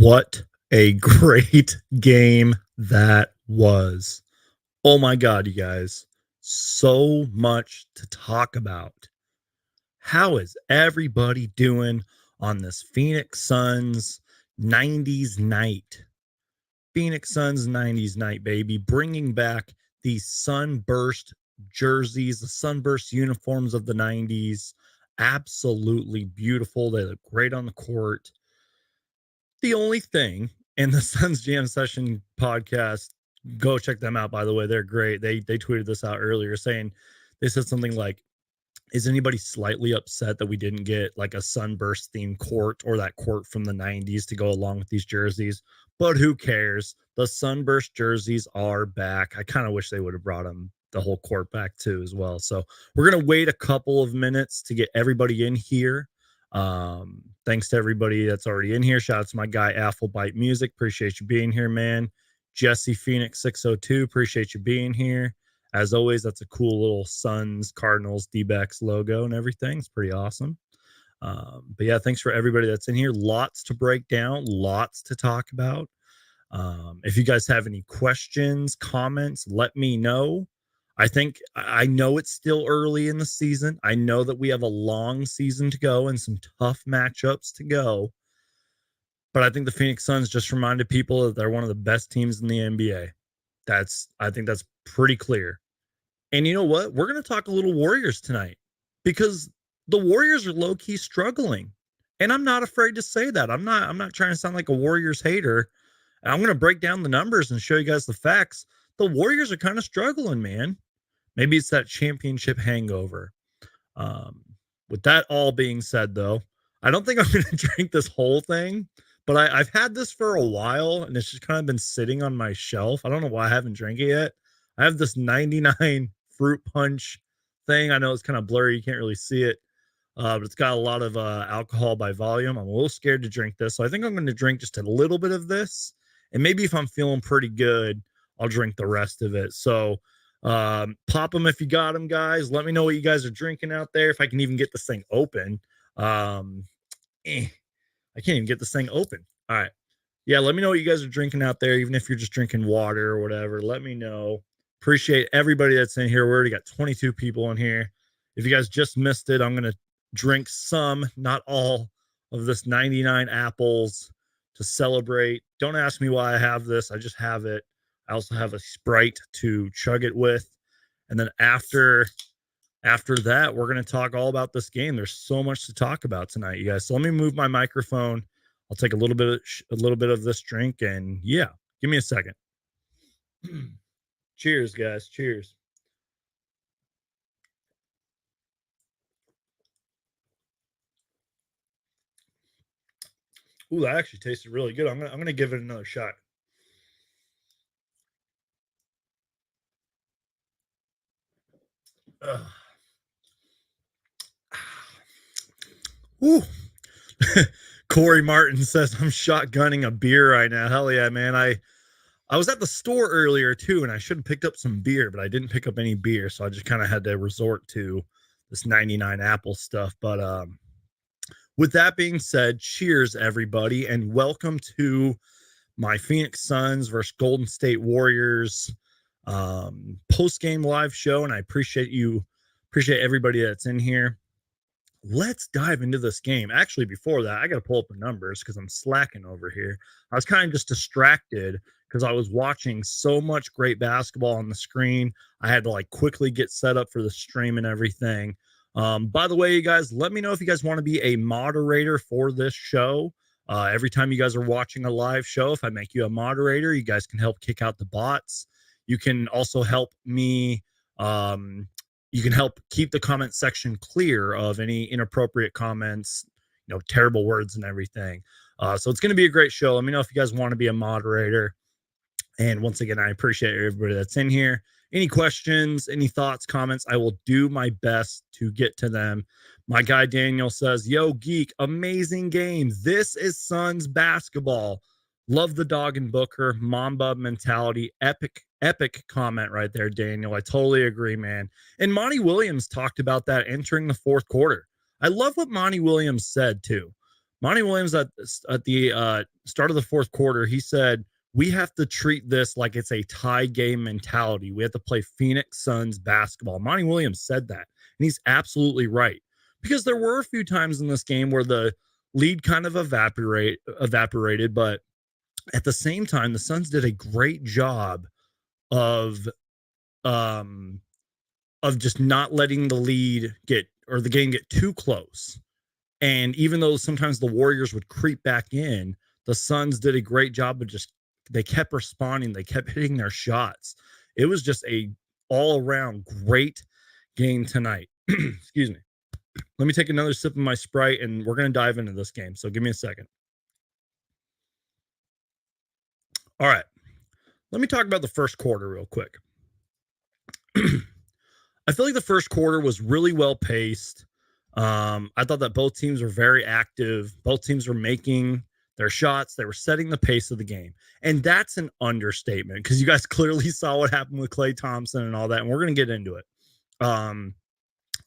What a great game that was. Oh my God, you guys. So much to talk about. How is everybody doing on this Phoenix Suns 90s night? Phoenix Suns 90s night, baby. Bringing back these sunburst jerseys, the sunburst uniforms of the 90s. Absolutely beautiful. They look great on the court. The only thing in the Suns Jam Session podcast, go check them out, by the way. They're great. They tweeted this out earlier saying they said something like, is anybody slightly upset that we didn't get like a sunburst themed court or that court from the 90s to go along with these jerseys? But who cares? The sunburst jerseys are back. I kind of wish they would have brought them the whole court back too as well. So we're going to wait a couple of minutes to get everybody in here. Thanks to everybody that's already in here. Shout out to my guy Applebite Music. Appreciate you being here, man. Jesse Phoenix 602. Appreciate you being here. As always, that's a cool little Suns, Cardinals, D-backs logo and everything. It's pretty awesome. But yeah, thanks for everybody that's in here. Lots to break down, lots to talk about. If you guys have any questions, comments, let me know. I know it's still early in the season. I know that we have a long season to go and some tough matchups to go. But I think the Phoenix Suns just reminded people that they're one of the best teams in the NBA. I think that's pretty clear. And you know what? We're going to talk a little Warriors tonight because the Warriors are low-key struggling. And I'm not afraid to say that. I'm not trying to sound like a Warriors hater. I'm going to break down the numbers and show you guys the facts. The Warriors are kind of struggling, man. Maybe it's that championship hangover. With that all being said, though, I don't think I'm going to drink this whole thing, but I've had this for a while, and it's just kind of been sitting on my shelf. I don't know why I haven't drank it yet. I have this 99 fruit punch thing. I know it's kind of blurry. You can't really see it, but it's got a lot of alcohol by volume. I'm a little scared to drink this, so I think I'm going to drink just a little bit of this, and maybe if I'm feeling pretty good, I'll drink the rest of it. So pop them if you got them, guys. Let me know what you guys are drinking out there. If I can even get this thing open. I can't even get this thing open. All right. Yeah, let me know what you guys are drinking out there, even if you're just drinking water or whatever. Let me know. Appreciate everybody that's in here. We already got 22 people in here. If you guys just missed it, I'm going to drink some, not all, of this 99 apples to celebrate. Don't ask me why I have this. I just have it. I also have a Sprite to chug it with. And then after that, we're going to talk all about this game. There's so much to talk about tonight, you guys. So let me move my microphone. I'll take a little bit of this drink, and yeah, give me a second. Cheers, guys. Cheers. Ooh, that actually tasted really good. I'm gonna give it another shot. Ooh. Corey Martin says I'm shotgunning a beer right now. Hell yeah, man. I was at the store earlier too, and I should have picked up some beer, but I didn't pick up any beer, so I just kind of had to resort to this 99 apple stuff. But with that being said, cheers everybody, and welcome to my Phoenix Suns versus Golden State Warriors post-game live show, and I appreciate everybody that's in here. Let's dive into this game. Actually, before that, I got to pull up the numbers because I'm slacking over here. I was kind of just distracted because I was watching so much great basketball on the screen. I had to like quickly get set up for the stream and everything. By the way, you guys, let me know if you guys want to be a moderator for this show. Every time you guys are watching a live show, if I make you a moderator, you guys can help kick out the bots. You can also help me you can help keep the comment section clear of any inappropriate comments, terrible words and everything. So it's going to be a great show. Let me know if you guys want to be a moderator. And once again, I appreciate everybody that's in here. Any questions, any thoughts, comments, I will do my best to get to them. My guy Daniel says, yo, geek, amazing game. This is Suns basketball. Love the dog and Booker, Mamba mentality. Epic comment right there, Daniel. I totally agree, man. And Monty Williams talked about that entering the fourth quarter. I love what Monty Williams said, too. Monty Williams at the start of the fourth quarter, he said, "We have to treat this like it's a tie game mentality. We have to play Phoenix Suns basketball." Monty Williams said that, and he's absolutely right, because there were a few times in this game where the lead kind of evaporated, but at the same time, the Suns did a great job of um just not letting the lead get or the game get too close. And even though sometimes the Warriors would creep back in, the Suns did a great job of just they kept responding, they kept hitting their shots. It was just a all around great game tonight. Excuse me. Let me take another sip of my Sprite and we're going to dive into this game. So give me a second. All right. Let me talk about the first quarter real quick. I feel like the first quarter was really well paced. I thought that both teams were very active. Both teams were making their shots. They were setting the pace of the game. And that's an understatement because you guys clearly saw what happened with Klay Thompson and all that. And we're going to get into it.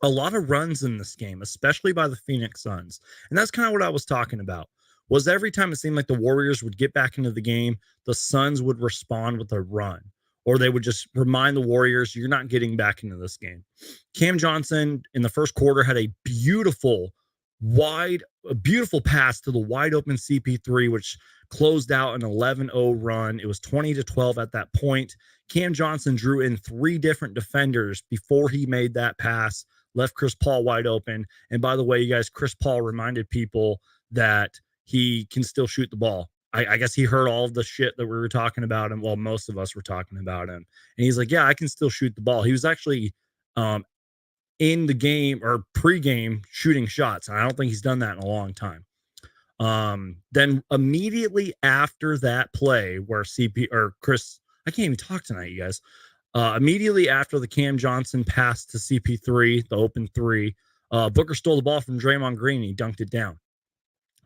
A lot of runs in this game, especially by the Phoenix Suns. And that's kind of what I was talking about. Was every time it seemed like the Warriors would get back into the game, the Suns would respond with a run, or they would just remind the Warriors, you're not getting back into this game. Cam Johnson in the first quarter had a beautiful pass to the wide open CP3, which closed out an 11-0 run. It was 20-12 at that point. Cam Johnson drew in 3 different defenders before he made that pass, left Chris Paul wide open. And by the way, you guys, Chris Paul reminded people that he can still shoot the ball. I guess he heard all of the shit that we were talking about him. Well, most of us were talking about him. And he's like, yeah, I can still shoot the ball. He was actually in the game or pregame shooting shots. And I don't think he's done that in a long time. Then immediately after that play where I can't even talk tonight, you guys. Immediately after the Cam Johnson pass to CP3, the open 3, Booker stole the ball from Draymond Green and he dunked it down.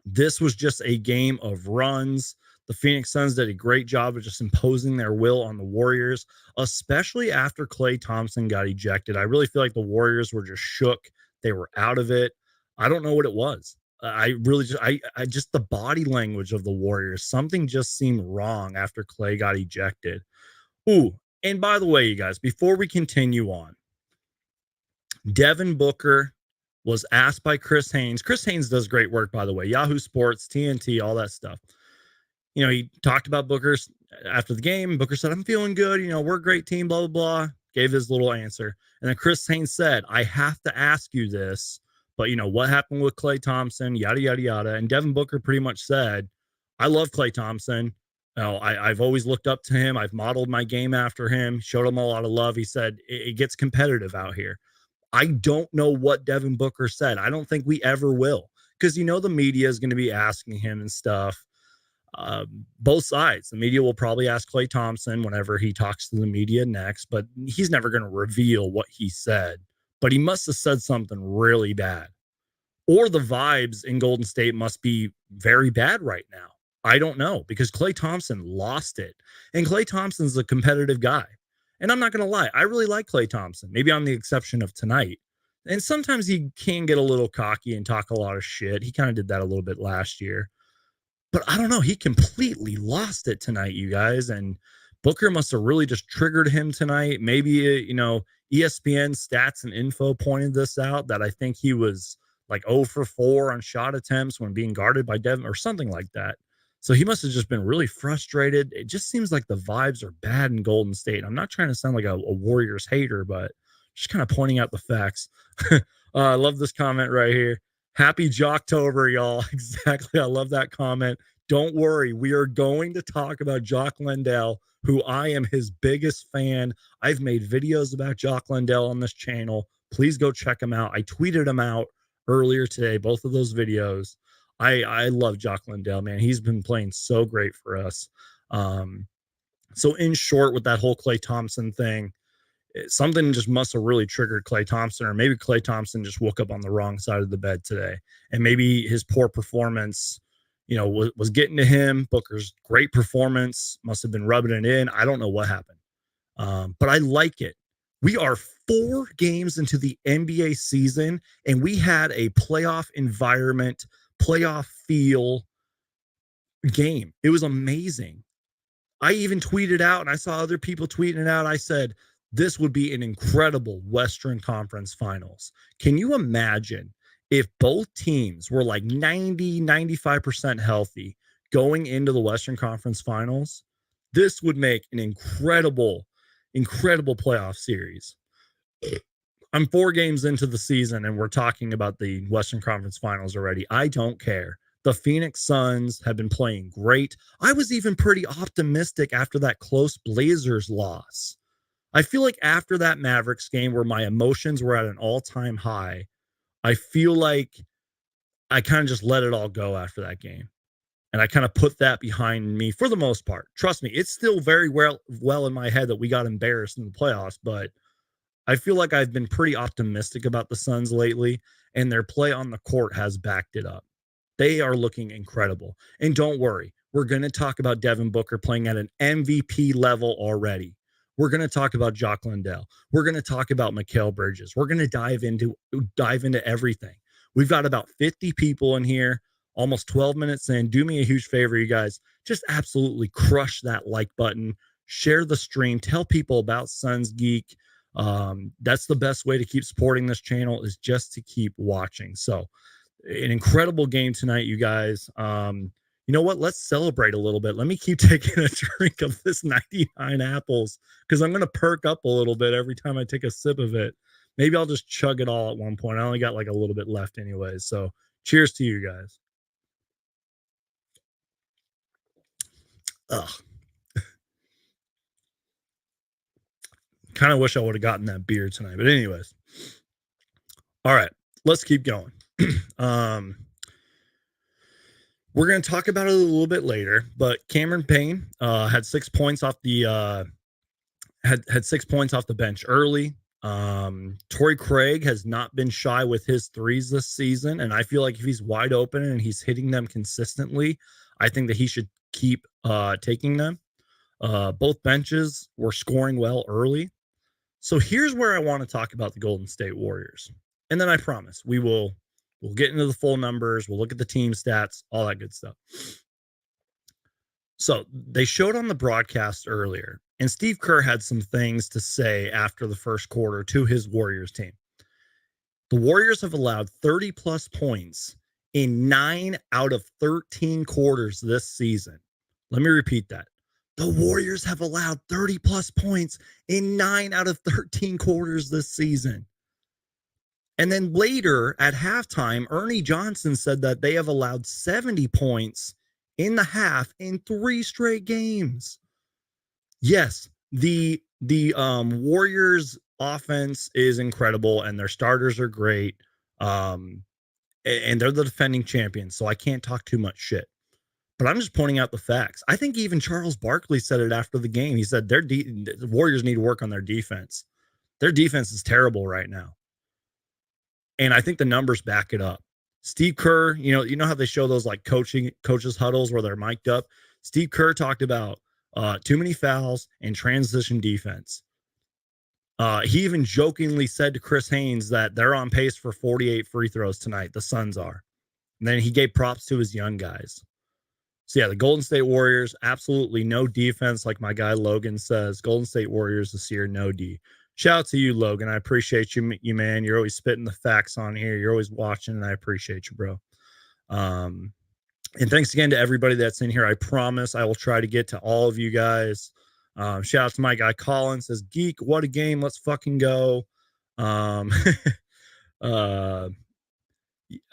This was just a game of runs. The Phoenix Suns did a great job of just imposing their will on the Warriors, especially after Klay Thompson got ejected. I really feel like the Warriors were just shook. They were out of it. I don't know what it was. I just the body language of the Warriors, something just seemed wrong after Klay got ejected. Ooh, and by the way, you guys, before we continue on, Devin Booker was asked by Chris Haynes. Chris Haynes does great work, by the way. Yahoo Sports, TNT, all that stuff. You know, he talked about Booker's after the game. Booker said, I'm feeling good. You know, we're a great team, blah, blah, blah. Gave his little answer. And then Chris Haynes said, I have to ask you this, but, you know, what happened with Klay Thompson, yada, yada, yada. And Devin Booker pretty much said, I love Klay Thompson. You know, I've always looked up to him. I've modeled my game after him, showed him a lot of love. He said, it gets competitive out here. I don't know what Devin Booker said. I don't think we ever will, because, you know, the media is going to be asking him and stuff. Both sides. The media will probably ask Klay Thompson whenever he talks to the media next, but he's never going to reveal what he said. But he must have said something really bad. Or the vibes in Golden State must be very bad right now. I don't know, because Klay Thompson lost it. And Klay Thompson's a competitive guy. And I'm not going to lie, I really like Klay Thompson, maybe on the exception of tonight. And sometimes he can get a little cocky and talk a lot of shit. He kind of did that a little bit last year. But I don't know, he completely lost it tonight, you guys. And Booker must have really just triggered him tonight. Maybe, you know, ESPN stats and info pointed this out, that I think he was like 0 for 4 on shot attempts when being guarded by Devin or something like that. So he must have just been really frustrated. It just seems like the vibes are bad in Golden State. I'm not trying to sound like a Warriors hater, but just kind of pointing out the facts. I love this comment right here. Happy Jocktober, y'all. Exactly. I love that comment. Don't worry. We are going to talk about Jock Landale, who I am his biggest fan. I've made videos about Jock Landale on this channel. Please go check him out. I tweeted him out earlier today, both of those videos. I love Jock Landale, man. He's been playing so great for us. So in short, with that whole Klay Thompson thing, something just must have really triggered Klay Thompson, or maybe Klay Thompson just woke up on the wrong side of the bed today. And maybe his poor performance, you know, was getting to him. Booker's great performance must have been rubbing it in. I don't know what happened. But I like it. We are 4 games into the NBA season, and we had a playoff environment, playoff feel game. It was amazing. I even tweeted out, and I saw other people tweeting it out. I said, this would be an incredible Western Conference Finals. Can you imagine if both teams were like 90-95% healthy going into the Western Conference Finals? This would make an incredible playoff series. I'm 4 games into the season, and we're talking about the Western Conference Finals already. I don't care. The Phoenix Suns have been playing great. I was even pretty optimistic after that close Blazers loss. I feel like after that Mavericks game where my emotions were at an all-time high, I feel like I kind of just let it all go after that game. And I kind of put that behind me for the most part. Trust me, it's still very well in my head that we got embarrassed in the playoffs, but I feel like I've been pretty optimistic about the Suns lately, and their play on the court has backed it up. They are looking incredible. And don't worry, we're going to talk about Devin Booker playing at an MVP level already. We're going to talk about Jock Landale. We're going to talk about Mikal Bridges. We're going to dive into everything. We've got about 50 people in here, almost 12 minutes in. Do me a huge favor, you guys. Just absolutely crush that like button. Share the stream. Tell people about Suns Geek. That's the best way to keep supporting this channel, is just to keep watching. So an incredible game tonight, you guys. You know what? Let's celebrate a little bit. Let me keep taking a drink of this 99 apples, because I'm going to perk up a little bit every time I take a sip of it. Maybe I'll just chug it all at one point. I only got like a little bit left anyways. So cheers to you guys. Ugh. Kind of wish I would have gotten that beer tonight. But anyways. All right. Let's keep going. We're going to talk about it a little bit later, but Cameron Payne had 6 points off the had 6 points off the bench early. Torrey Craig has not been shy with his threes this season, and I feel like if he's wide open and he's hitting them consistently, I think that he should keep taking them. Both benches were scoring well early. So here's where I want to talk about the Golden State Warriors. And then I promise we'll get into the full numbers. We'll look at the team stats, all that good stuff. So they showed on the broadcast earlier, and Steve Kerr had some things to say after the first quarter to his Warriors team. The Warriors have allowed 30 plus points in 9 out of 13 quarters this season. Let me repeat that. The Warriors have allowed 30 plus points in 9 out of 13 quarters this season. And then later at halftime, Ernie Johnson said that they have allowed 70 points in the half in 3 straight games. Yes, the Warriors offense is incredible and their starters are great. And they're the defending champions, so I can't talk too much shit. But I'm just pointing out the facts. I think even Charles Barkley said it after the game. He said the Warriors need to work on their defense. Their defense is terrible right now. And I think the numbers back it up. Steve Kerr, you know how they show those like coaches huddles where they're mic'd up. Steve Kerr talked about too many fouls and transition defense. He even jokingly said to Chris Haynes that they're on pace for 48 free throws tonight. The Suns are. And then he gave props to his young guys. So yeah, the Golden State Warriors, absolutely no defense, like my guy Logan says. Golden State Warriors this year, no D. Shout out to you, Logan. I appreciate you, man. You're always spitting the facts on here. You're always watching, and I appreciate you, bro. And thanks again to everybody that's in here. I promise I will try to get to all of you guys. Shout out to my guy Colin, says, Geek, what a game. Let's fucking go.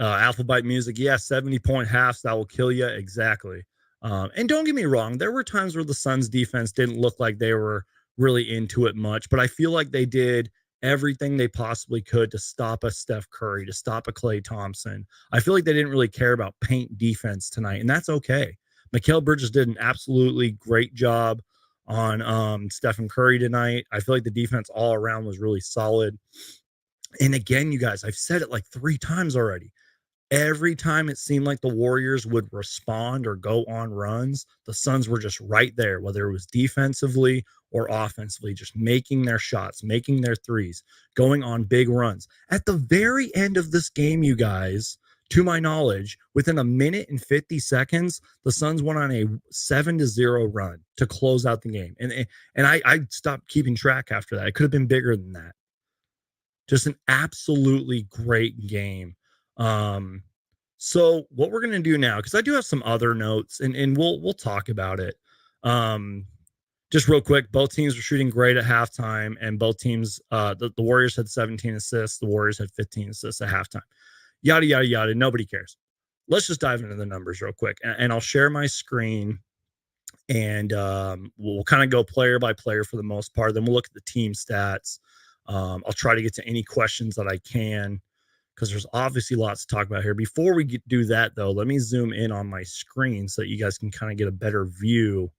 Alphabet Music, yeah, 70-point halves, that will kill you. Exactly. And don't get me wrong, there were times where the Suns defense didn't look like they were really into it much, but I feel like they did everything they possibly could to stop a Steph Curry, to stop a Klay Thompson. I feel like they didn't really care about paint defense tonight, and that's okay. Mikal Bridges did an absolutely great job on Stephen Curry tonight. I feel like the defense all around was really solid. And again, you guys, I've said it like 3 times already. Every time it seemed like the Warriors would respond or go on runs, the Suns were just right there, whether it was defensively or offensively, just making their shots, making their threes, going on big runs. At the very end of this game, you guys, To my knowledge, within a minute and 50 seconds, the Suns went on a 7-0 run to close out the game. And I stopped keeping track after that. It could have been bigger than that. Just an absolutely great game. So what we're gonna do now, because I do have some other notes, and we'll talk about it. Just real quick, both teams were shooting great at halftime, and both teams, the Warriors had 17 assists, the Warriors had 15 assists at halftime. Yada yada yada. Nobody cares. Let's just dive into the numbers real quick, and I'll share my screen, and we'll kind of go player by player for the most part. Then we'll look at the team stats. I'll try to get to any questions that I can, because there's obviously lots to talk about here. Before we do that, though, let me zoom in on my screen so that you guys can kind of get a better view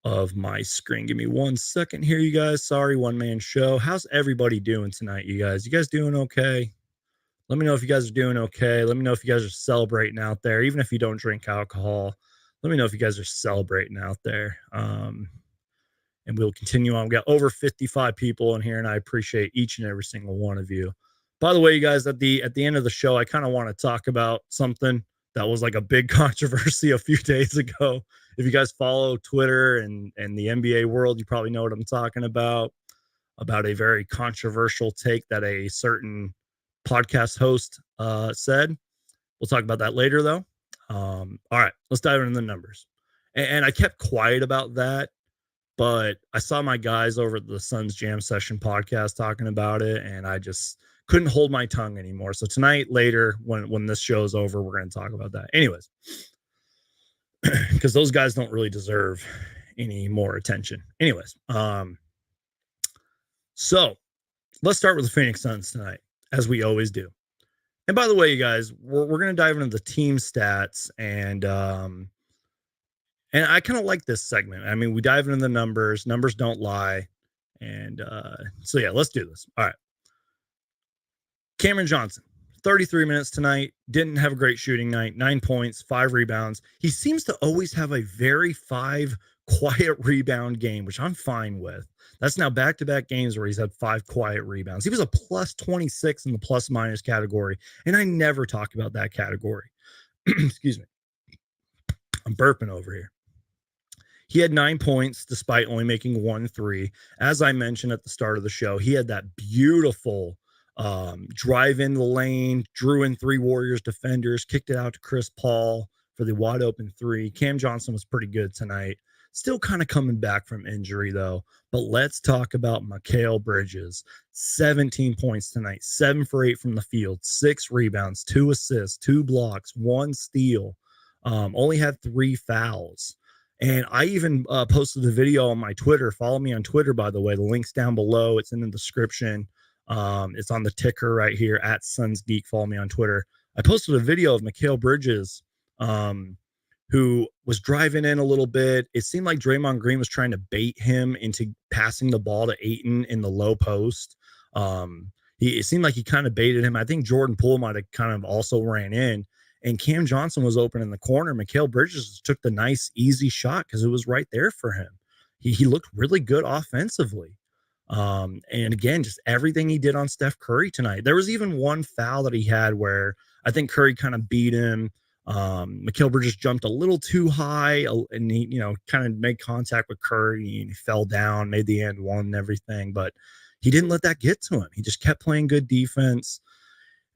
of my screen. Give me 1 second here, you guys. Sorry, one-man show. How's everybody doing tonight, you guys? You guys doing okay? Let me know if you guys are doing okay. Let me know if you guys are celebrating out there, even if you don't drink alcohol. Let me know if you guys are celebrating out there. And we'll continue on. We got over 55 people in here, and I appreciate each and every single one of you. By the way, you guys, at the end of the show, I kind of want to talk about something that was like a big controversy a few days ago. If you guys follow Twitter and the NBA world, you probably know what I'm talking about a very controversial take that a certain podcast host said. We'll talk about that later, though. All right, let's dive into the numbers. And I kept quiet about that, but I saw my guys over at the Suns Jam Session podcast talking about it, and I just couldn't hold my tongue anymore. So tonight, later, when this show is over, we're going to talk about that. Anyways, because those guys don't really deserve any more attention. Anyways, so let's start with the Phoenix Suns tonight, as we always do. And by the way, you guys, we're going to dive into the team stats, and I kind of like this segment. I mean, we dive into the numbers. Numbers don't lie. And so, yeah, let's do this. All right. Cameron Johnson, 33 minutes tonight. Didn't have a great shooting night. 9 points, 5 rebounds. He seems to always have a very 5 quiet rebound game, which I'm fine with. That's now back-to-back games where he's had 5 quiet rebounds. He was a plus 26 in the plus-minus category, and I never talk about that category. Excuse me. I'm burping over here. He had 9 points despite only making 1 3. As I mentioned at the start of the show, he had that beautiful drive in the lane, drew in 3 Warriors defenders, kicked it out to Chris Paul for the wide open 3. Cam Johnson was pretty good tonight. Still kind of coming back from injury, though. But let's talk about Mikal Bridges. 17 points tonight, 7 for 8 from the field, 6 rebounds, 2 assists, 2 blocks, 1 steal. Only had 3 fouls. And I even posted a video on my Twitter. Follow me on Twitter, by the way. The link's down below. It's in the description. It's on the ticker right here at Suns Geek. Follow me on Twitter. I posted a video of Mikal Bridges, who was driving in a little bit. It seemed like Draymond Green was trying to bait him into passing the ball to Ayton in the low post. It seemed like he kind of baited him. I think Jordan Poole might have kind of also ran in. And Cam Johnson was open in the corner. Mikal Bridges took the nice, easy shot because it was right there for him. He looked really good offensively. And again, just everything he did on Steph Curry tonight. There was even one foul that he had where I think Curry kind of beat him. Mikal Bridges jumped a little too high, and he, kind of made contact with Curry, and he fell down, made the and one and everything. But he didn't let that get to him. He just kept playing good defense.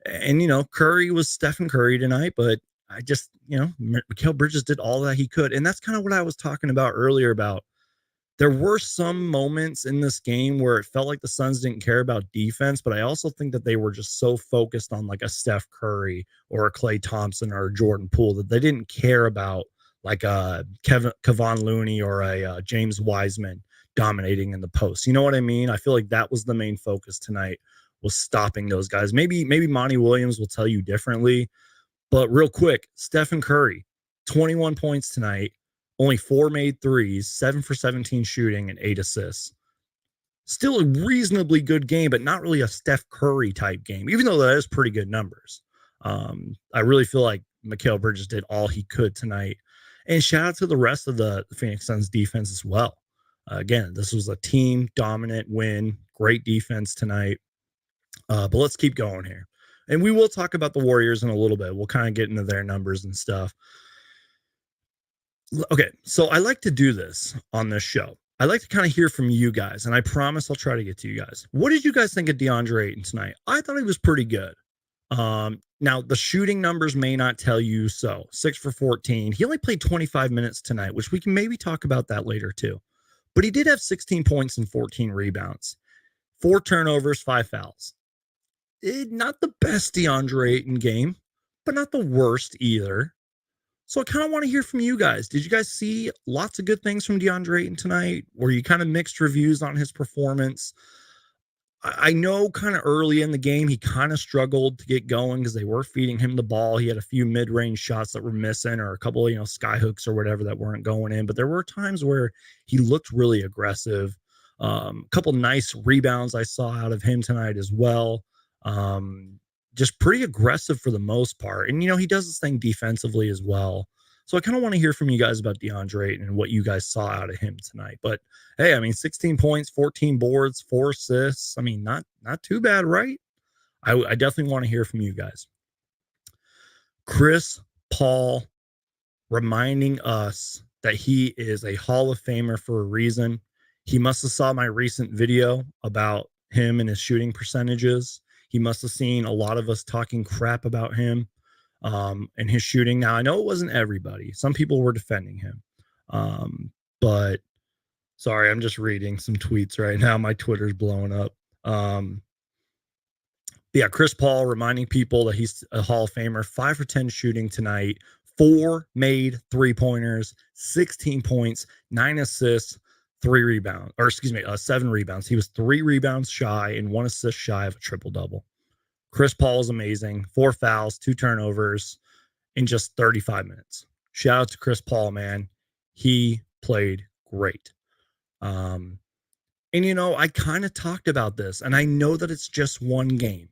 And, Curry was Stephen Curry tonight, but I just, Mikal Bridges did all that he could. And that's kind of what I was talking about earlier about. There were some moments in this game where it felt like the Suns didn't care about defense, but I also think that they were just so focused on like a Steph Curry or a Klay Thompson or a Jordan Poole that they didn't care about like a Kevon Looney or a James Wiseman dominating in the post. You know what I mean? I feel like that was the main focus tonight, was stopping those guys. Maybe Monty Williams will tell you differently, but real quick, Stephen Curry, 21 points tonight, only 4 made threes, 7 for 17 shooting, and 8 assists. Still a reasonably good game, but not really a Steph Curry type game, even though that is pretty good numbers. I really feel like Mikal Bridges did all he could tonight. And shout out to the rest of the Phoenix Suns defense as well. Again, this was a team dominant win, great defense tonight. But let's keep going here. And we will talk about the Warriors in a little bit. We'll kind of get into their numbers and stuff. Okay, so I like to do this on this show. I like to kind of hear from you guys, and I promise I'll try to get to you guys. What did you guys think of DeAndre Ayton tonight? I thought he was pretty good. Now the shooting numbers may not tell you so. 6 for 14. He only played 25 minutes tonight, which we can maybe talk about that later too. But he did have 16 points and 14 rebounds, 4 turnovers, 5 fouls. Not the best DeAndre Ayton game, but not the worst either. So I kind of want to hear from you guys. Did you guys see lots of good things from DeAndre Ayton tonight? Were you kind of mixed reviews on his performance? I know kind of early in the game, he kind of struggled to get going because they were feeding him the ball. He had a few mid-range shots that were missing or a couple of, sky hooks or whatever that weren't going in. But there were times where he looked really aggressive. A couple nice rebounds I saw out of him tonight as well. Just pretty aggressive for the most part. And, he does this thing defensively as well. So I kind of want to hear from you guys about DeAndre Ayton and what you guys saw out of him tonight. But hey, 16 points, 14 boards, 4 assists. Not too bad, right? I definitely want to hear from you guys. Chris Paul reminding us that he is a Hall of Famer for a reason. He must have saw my recent video about him and his shooting percentages. He must have seen a lot of us talking crap about him and his shooting. Now, I know it wasn't everybody. Some people were defending him. But sorry, I'm just reading some tweets right now. My Twitter's blowing up. Yeah, Chris Paul reminding people that he's a Hall of Famer. 5 for 10 shooting tonight. 4 made 3-pointers, 16 points, 9 assists, 7 rebounds. He was 3 rebounds shy and 1 assist shy of a triple-double. Chris Paul is amazing. 4 fouls, 2 turnovers in just 35 minutes. Shout out to Chris Paul, man. He played great. And I kind of talked about this, and I know that it's just one game,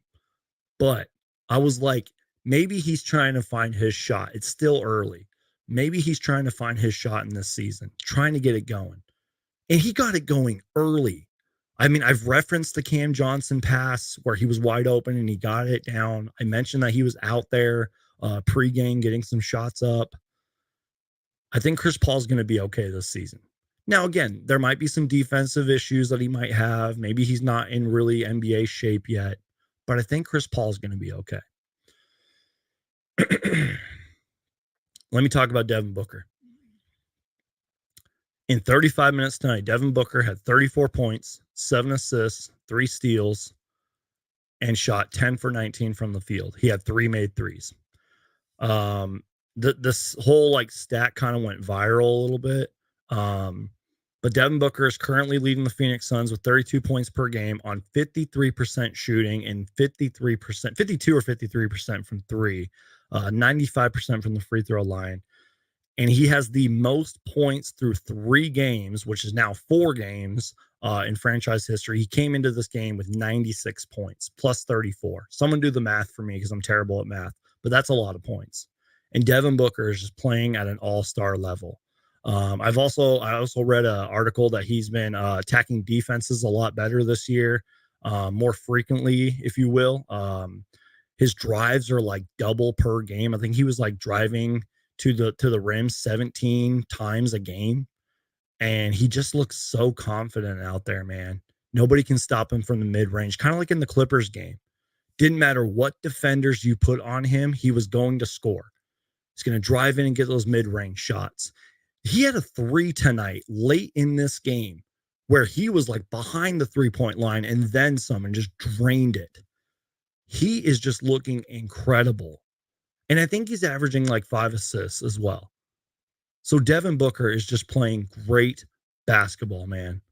but I was like, maybe he's trying to find his shot. It's still early. Maybe he's trying to find his shot in this season, trying to get it going. And he got it going early. I've referenced the Cam Johnson pass where he was wide open and he got it down. I mentioned that he was out there pregame getting some shots up. I think Chris Paul's going to be okay this season. Now, again, there might be some defensive issues that he might have. Maybe he's not in really NBA shape yet, but I think Chris Paul's going to be okay. Let me talk about Devin Booker. In 35 minutes tonight, Devin Booker had 34 points, 7 assists, 3 steals, and shot 10 for 19 from the field. He had 3 made threes. This whole stat kind of went viral a little bit. But Devin Booker is currently leading the Phoenix Suns with 32 points per game on 53% shooting and 52 or 53% from 3, 95% from the free throw line. And he has the most points through 3 games, which is now 4 games in franchise history. He came into this game with 96 points plus 34. Someone do the math for me because I'm terrible at math, but that's a lot of points. And Devin Booker is just playing at an all-star level. I also read an article that he's been attacking defenses a lot better this year, more frequently, if you will. His drives are double per game. I think he was driving to the rim 17 times a game, and he just looks so confident out there, man. Nobody can stop him from the mid-range, kind of like in the Clippers game. Didn't matter what defenders you put on him, he was going to score. He's going to drive in and get those mid-range shots. He had a 3 tonight late in this game where he was behind the 3-point line and then some and just drained it. He is just looking incredible. And I think he's averaging 5 assists as well. So Devin Booker is just playing great basketball, man.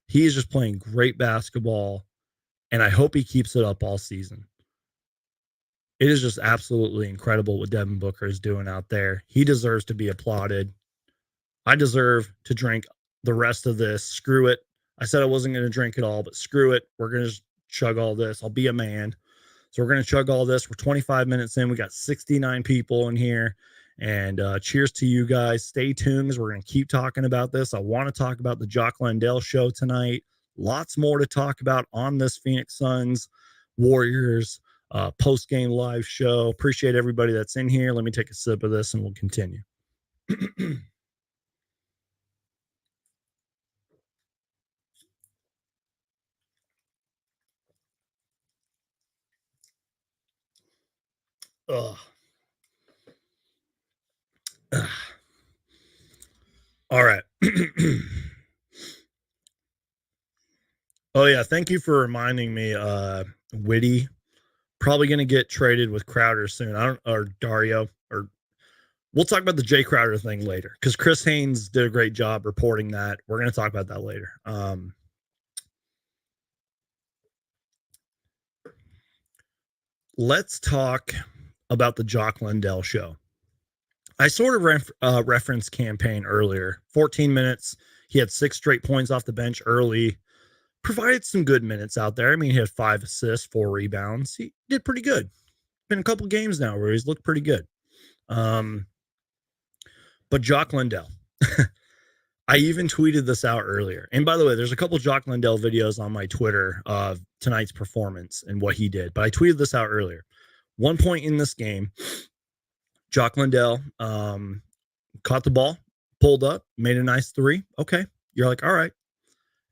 He is just playing great basketball, and I hope he keeps it up all season. It is just absolutely incredible what Devin Booker is doing out there. He deserves to be applauded. I deserve to drink the rest of this. Screw it. I said I wasn't going to drink it all, but screw it. We're going to just chug all this. I'll be a man. So we're going to chug all this. We're 25 minutes in. We got 69 people in here. And cheers to you guys. Stay tuned because we're going to keep talking about this. I want to talk about the Jock Landale show tonight. Lots more to talk about on this Phoenix Suns Warriors post-game live show. Appreciate everybody that's in here. Let me take a sip of this and we'll continue. Ugh. All right. Oh yeah, thank you for reminding me. Witty probably going to get traded with Crowder soon. Or Dario, or we'll talk about the Jay Crowder thing later because Chris Haynes did a great job reporting that. We're going to talk about that later. Let's talk about the Jock Landale show. I sort of referenced campaign earlier. 14 minutes. He had 6 straight points off the bench early. Provided some good minutes out there. I mean, he had 5 assists, 4 rebounds. He did pretty good. Been a couple games now where he's looked pretty good. But Jock Landale. I even tweeted this out earlier. And by the way, there's a couple Jock Landale videos on my Twitter of tonight's performance and what he did. But I tweeted this out earlier. One point in this game, Jock Landale caught the ball, pulled up, made a nice 3. Okay. You're like, all right.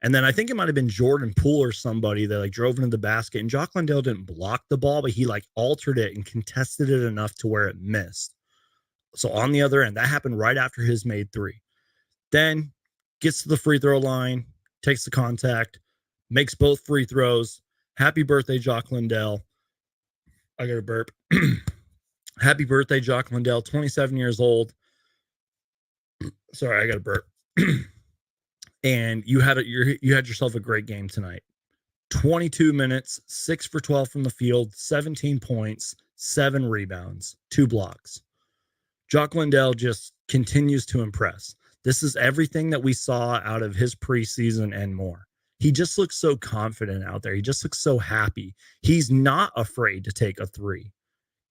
And then I think it might have been Jordan Poole or somebody that like drove into the basket, and Jock Landale didn't block the ball, but he like altered it and contested it enough to where it missed. So on the other end, that happened right after his made 3. Then gets to the free throw line, takes the contact, makes both free throws. Happy birthday, Jock Landale. I got a burp. Happy birthday, Jock Landale, 27 years old. Sorry, I got a burp. And you had yourself a great game tonight. 22 minutes, 6 for 12 from the field, 17 points, 7 rebounds, 2 blocks. Jock Landale just continues to impress. This is everything that we saw out of his preseason and more. He just looks so confident out there. He just looks so happy. He's not afraid to take a 3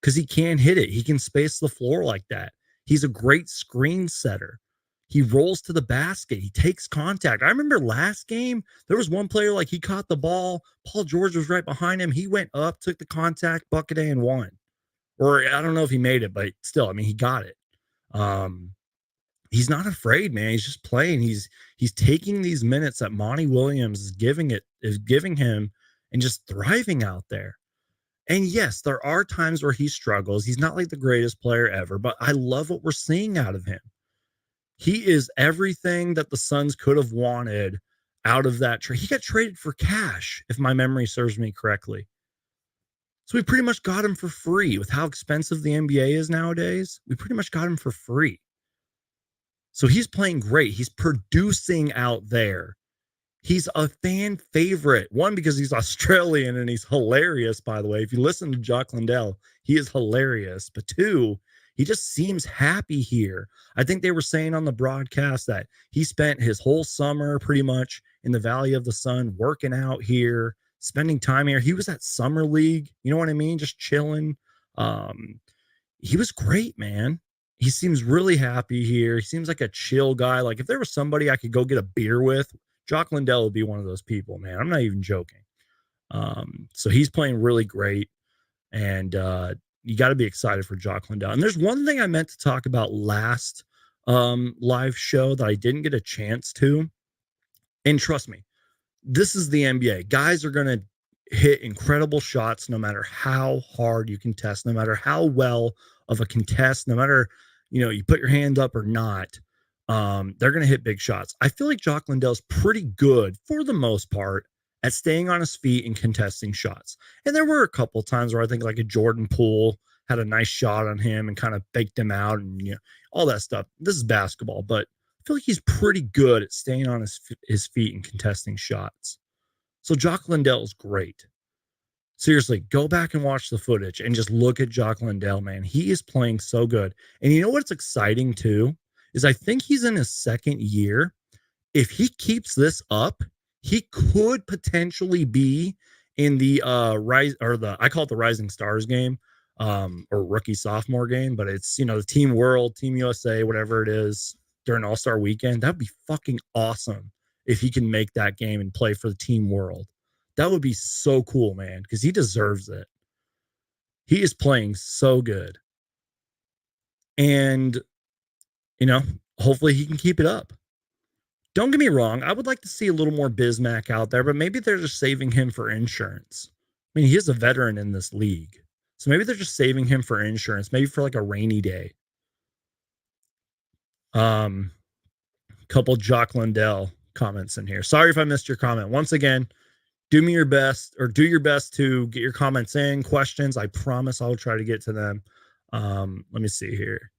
because he can hit it. He can space the floor like that. He's a great screen setter. He rolls to the basket. He takes contact. I remember last game, there was one player like he caught the ball. Paul George was right behind him. He went up, took the contact, bucket and won. Or I don't know if he made it, but still, I mean, he got it. He's not afraid, man. He's just playing. He's taking these minutes that Monty Williams is giving him and just thriving out there. And yes, there are times where he struggles. He's not like the greatest player ever, but I love what we're seeing out of him. He is everything that the Suns could have wanted out of that trade. He got traded for cash, if my memory serves me correctly. So we pretty much got him for free. With how expensive the NBA is nowadays, we pretty much got him for free. So he's playing great. He's producing out there. He's a fan favorite. One, because he's Australian and he's hilarious, by the way. If you listen to Jock Landale, he is hilarious. But 2, he just seems happy here. I think they were saying on the broadcast that he spent his whole summer pretty much in the Valley of the Sun working out here, spending time here. He was at Summer League. You know what I mean? Just chilling. He was great, man. He seems really happy here. He seems like a chill guy. Like if there was somebody I could go get a beer with, Jock Landale would be one of those people, man. I'm not even joking. So he's playing really great. And you got to be excited for Jock Landale. And there's one thing I meant to talk about last live show that I didn't get a chance to. And trust me, this is the NBA. Guys are going to hit incredible shots no matter how hard you contest, no matter how well of a contest, no matter, you put your hand up or not. They're going to hit big shots. I feel like Jock Landale's pretty good for the most part at staying on his feet and contesting shots. And there were a couple times where I think like a Jordan Poole had a nice shot on him and kind of baked him out and all that stuff. This is basketball, but I feel like he's pretty good at staying on his feet and contesting shots. So Jock Landale is great. Seriously, go back and watch the footage and just look at Jock Landale, man. He is playing so good. And you know what's exciting too? Is I think he's in his 2nd year. If he keeps this up, he could potentially be in the I call it the Rising Stars game, or rookie sophomore game, but it's the Team World, Team USA, whatever it is during All-Star weekend. That'd be fucking awesome if he can make that game and play for the Team World. That would be so cool, man, because he deserves it. He is playing so good. And, you know, hopefully he can keep it up. Don't get me wrong. I would like to see a little more Bismack out there, but maybe they're just saving him for insurance. I mean, he is a veteran in this league. So maybe they're just saving him for insurance, maybe for like a rainy day. Couple Jock Landale comments in here. Sorry if I missed your comment. Once again, do your best to get your comments in, questions. I promise I'll try to get to them. Let me see here.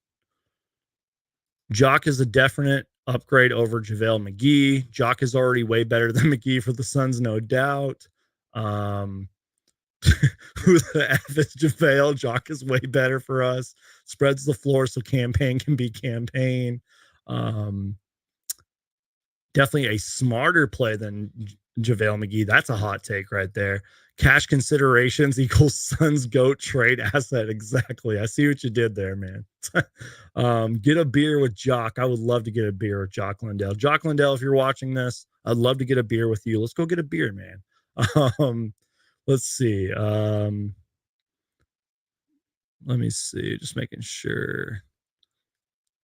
Jock is a definite upgrade over JaVale McGee. Jock is already way better than McGee for the Suns, no doubt. Who the F is JaVale? Jock is way better for us. Spreads the floor so campaign can be campaign. Definitely a smarter play than JaVale McGee. That's a hot take right there. Cash considerations equals Suns GOAT trade asset. Exactly. I see what you did there, man. Get a beer with Jock. I would love to get a beer with Jock Landale. Jock Landale, if you're watching this, I'd love to get a beer with you. Let's go get a beer, man. Let's see. Let me see. Just making sure.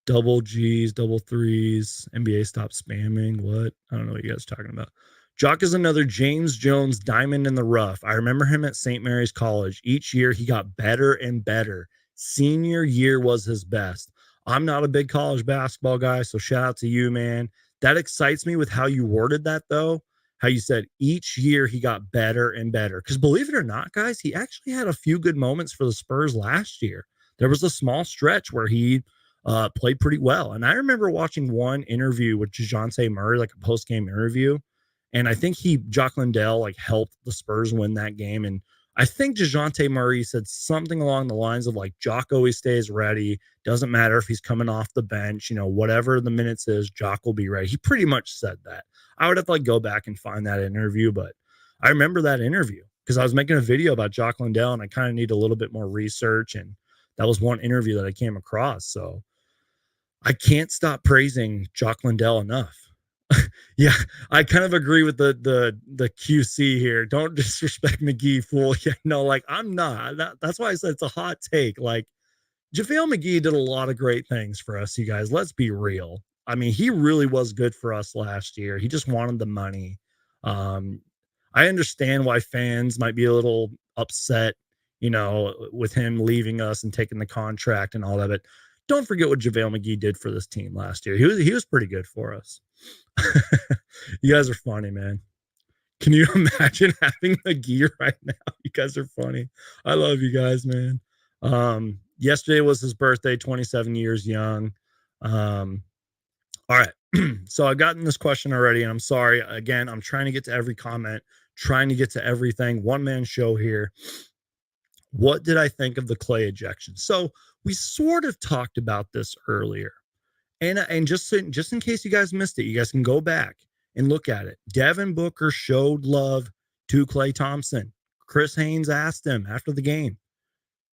Double G's, double threes. NBA stop spamming. What? I don't know what you guys are talking about. Jock is another James Jones diamond in the rough. I remember him at St. Mary's College. Each year he got better and better. Senior year was his best. I'm not a big college basketball guy, so shout out to you, man. That excites me with how you worded that, though. How you said each year he got better and better. Because believe it or not, guys, he actually had a few good moments for the Spurs last year. There was a small stretch where he played pretty well. And I remember watching one interview with DeJounte Murray, like a post-game interview. And I think Jock Landale, like helped the Spurs win that game. And I think DeJounte Murray said something along the lines of like, Jock always stays ready. Doesn't matter if he's coming off the bench, whatever the minutes is, Jock will be ready. He pretty much said that. I would have to like go back and find that interview, but I remember that interview because I was making a video about Jock Landale and I kind of need a little bit more research. And that was one interview that I came across. So I can't stop praising Jock Landale enough. Yeah, I kind of agree with the QC here. Don't disrespect McGee, fool. Yeah, no, like I'm not. That's why I said it's a hot take. Like JaVale McGee did a lot of great things for us, you guys. Let's be real. I mean, he really was good for us last year. He just wanted the money. I understand why fans might be a little upset, with him leaving us and taking the contract and all that. But don't forget what JaVale McGee did for this team last year. He was pretty good for us. You guys are funny, man. Can you imagine having McGee right now? You guys are funny. I love you guys, man. Yesterday was his birthday, 27 years young. All right. So I've gotten this question already, and I'm sorry. Again, I'm trying to get to every comment, trying to get to everything. One-man show here. What did I think of the Klay ejection? So we sort of talked about this earlier. And just in case you guys missed it, you guys can go back and look at it. Devin Booker showed love to Klay Thompson. Chris Haynes asked him after the game.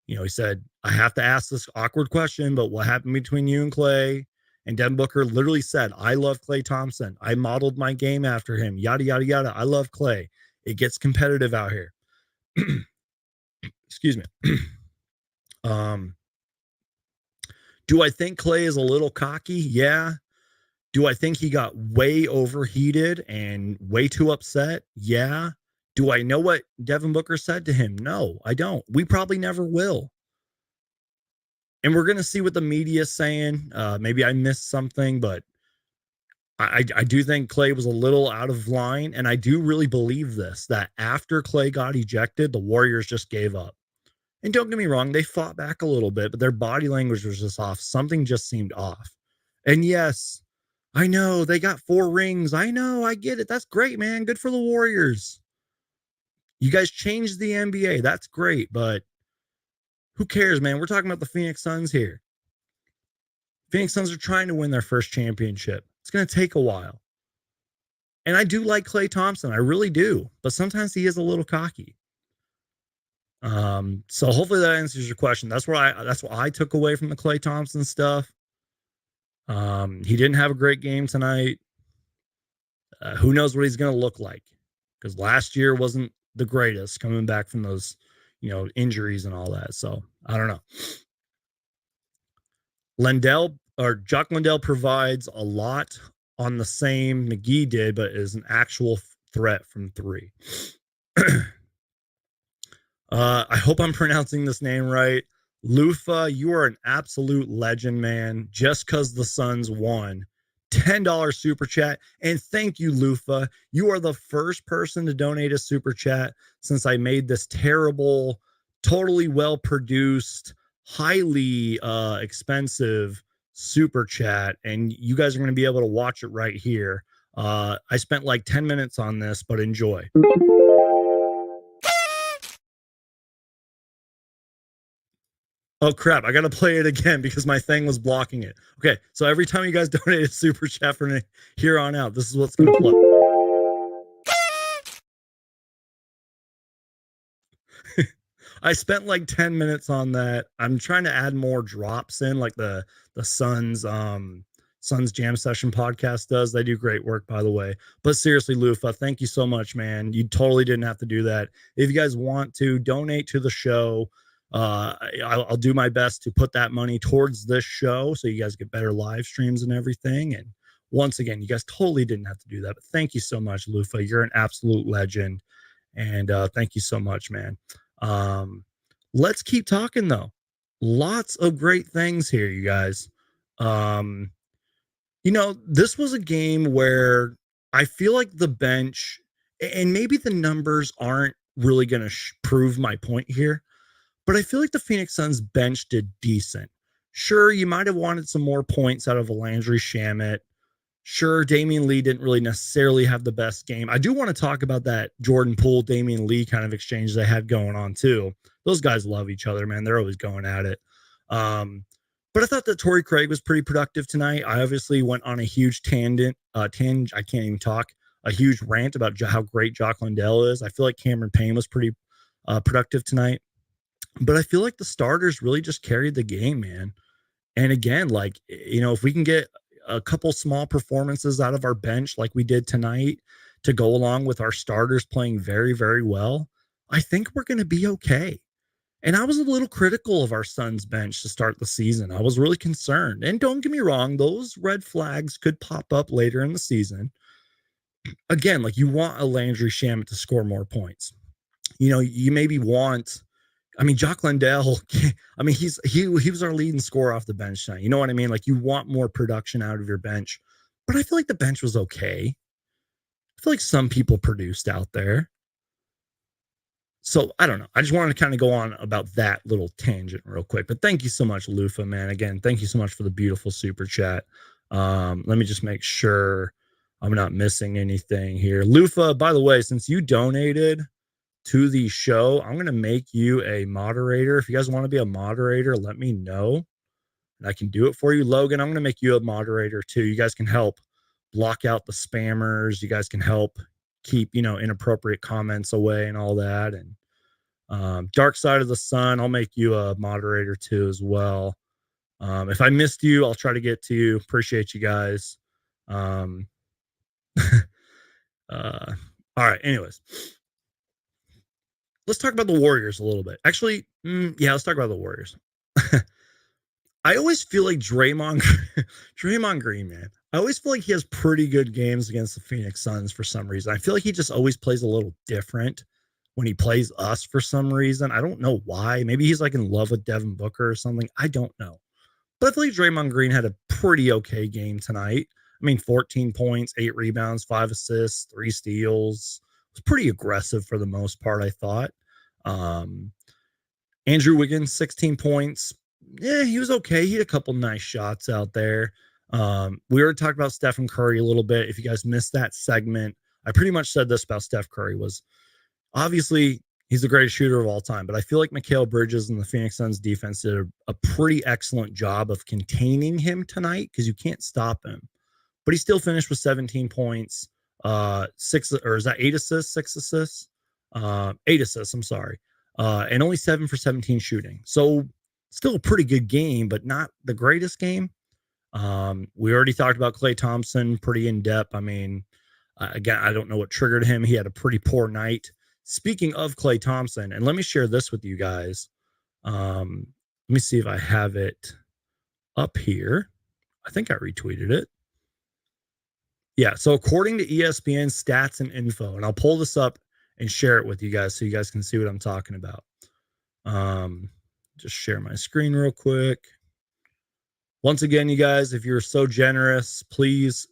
He said, I have to ask this awkward question, but what happened between you and Klay? And Devin Booker literally said, I love Klay Thompson. I modeled my game after him. Yada, yada, yada. I love Klay. It gets competitive out here. Excuse me. Do I think Klay is a little cocky? Yeah. Do I think he got way overheated and way too upset? Yeah. Do I know what Devin Booker said to him? No, I don't. We probably never will. And we're going to see what the media is saying. Maybe I missed something, but I do think Klay was a little out of line. And I do really believe this, that after Klay got ejected, the Warriors just gave up. And don't get me wrong, they fought back a little bit, but their body language was just off. Something just seemed off. And yes, I know they got 4 rings. I know, I get it. That's great, man. Good for the Warriors. You guys changed the NBA. That's great, but who cares, man? We're talking about the Phoenix Suns here. Phoenix Suns are trying to win their first championship. It's going to take a while. And I do like Klay Thompson. I really do. But sometimes he is a little cocky. So hopefully that answers your question. That's what I took away from the Klay Thompson stuff. He didn't have a great game tonight. Who knows what he's going to look like? Because last year wasn't the greatest coming back from those, injuries and all that. So I don't know. Landale or Jock Landale provides a lot on the same McGee did, but is an actual threat from three. I hope I'm pronouncing this name right. Lufa, you are an absolute legend, man. Just because the Suns won. $10 super chat. And thank you, Lufa. You are the first person to donate a super chat since I made this terrible, totally well produced, highly expensive super chat. And you guys are going to be able to watch it right here. I spent like 10 minutes on this, but enjoy. Oh crap, I gotta play it again because my thing was blocking it. Okay, so every time you guys donate a super chat from here on out, this is what's gonna play. I spent like 10 minutes on that. I'm trying to add more drops in, like the Suns Jam Session podcast does. They do great work, by the way. But seriously, Lufa, thank you so much, man. You totally didn't have to do that. If you guys want to donate to the show, I'll do my best to put that money towards this show so you guys get better live streams and everything. And once again, you guys totally didn't have to do that. But thank you so much, Lufa. You're an absolute legend. And thank you so much, man. Let's keep talking though. Lots of great things here, you guys. Um, this was a game where I feel like the bench, and maybe the numbers aren't really going to prove my point here, but I feel like the Phoenix Suns bench did decent. Sure, you might have wanted some more points out of Landry Shamet. Sure, Damian Lee didn't really necessarily have the best game. I do want to talk about that Jordan Poole, Damian Lee kind of exchange they had going on too. Those guys love each other, man. They're always going at it. But I thought that Torrey Craig was pretty productive tonight. I obviously went on a huge tangent. I can't even talk. A huge rant about how great Jock Landale is. I feel like Cameron Payne was pretty productive tonight. But I feel like the starters really just carried the game, man. And again, like, if we can get a couple small performances out of our bench like we did tonight to go along with our starters playing very, very well, I think we're going to be okay. And I was a little critical of our Suns bench to start the season. I was really concerned. And don't get me wrong, those red flags could pop up later in the season. Again, like you want a Landry Shamet to score more points. You maybe want Jock Landale, he was our leading scorer off the bench tonight. You know what I mean? Like you want more production out of your bench, but I feel like the bench was okay. I feel like some people produced out there. So I don't know. I just wanted to kind of go on about that little tangent real quick. But thank you so much, Lufa, man. Again, thank you so much for the beautiful super chat. Let me just make sure I'm not missing anything here. Lufa, by the way, since you donated to the show, I'm going to make you a moderator. If you guys want to be a moderator, let me know and I can do it for you. Logan, I'm going to make you a moderator too. You guys can help block out the spammers. You guys can help keep, inappropriate comments away and all that. And Dark Side of the Sun, I'll make you a moderator too as well. If I missed you, I'll try to get to you. Appreciate you guys. All right. Anyways, let's talk about the Warriors a little bit. Actually, let's talk about the Warriors. I always feel like Draymond Green, man. I always feel like he has pretty good games against the Phoenix Suns for some reason. I feel like he just always plays a little different when he plays us for some reason. I don't know why. Maybe he's like in love with Devin Booker or something. I don't know. But I feel like Draymond Green had a pretty okay game tonight. 14 points, 8 rebounds, 5 assists, 3 steals. It was pretty aggressive for the most part, I thought. Andrew Wiggins, 16 points. Yeah, he was okay. He had a couple nice shots out there. We already talked about Stephen Curry a little bit. If you guys missed that segment, I pretty much said this about Steph Curry was obviously he's the greatest shooter of all time, but I feel like Mikal Bridges and the Phoenix Suns defense did a pretty excellent job of containing him tonight because you can't stop him. But he still finished with 17 points, 6 or is that 8 assists, 6 assists, 8 assists. I'm sorry, and only 7 for 17 shooting. So still a pretty good game, but not the greatest game. We already talked about Klay Thompson pretty in depth. Again, I don't know what triggered him. He had a pretty poor night. speaking of Klay Thompson, and let me share this with you guys. Let me see if I have it up here. I think I retweeted it. Yeah, so according to ESPN stats and info, and I'll pull this up and share it with you guys so you guys can see what I'm talking about. Just share my screen real quick. Once again, you guys, if you're so generous, please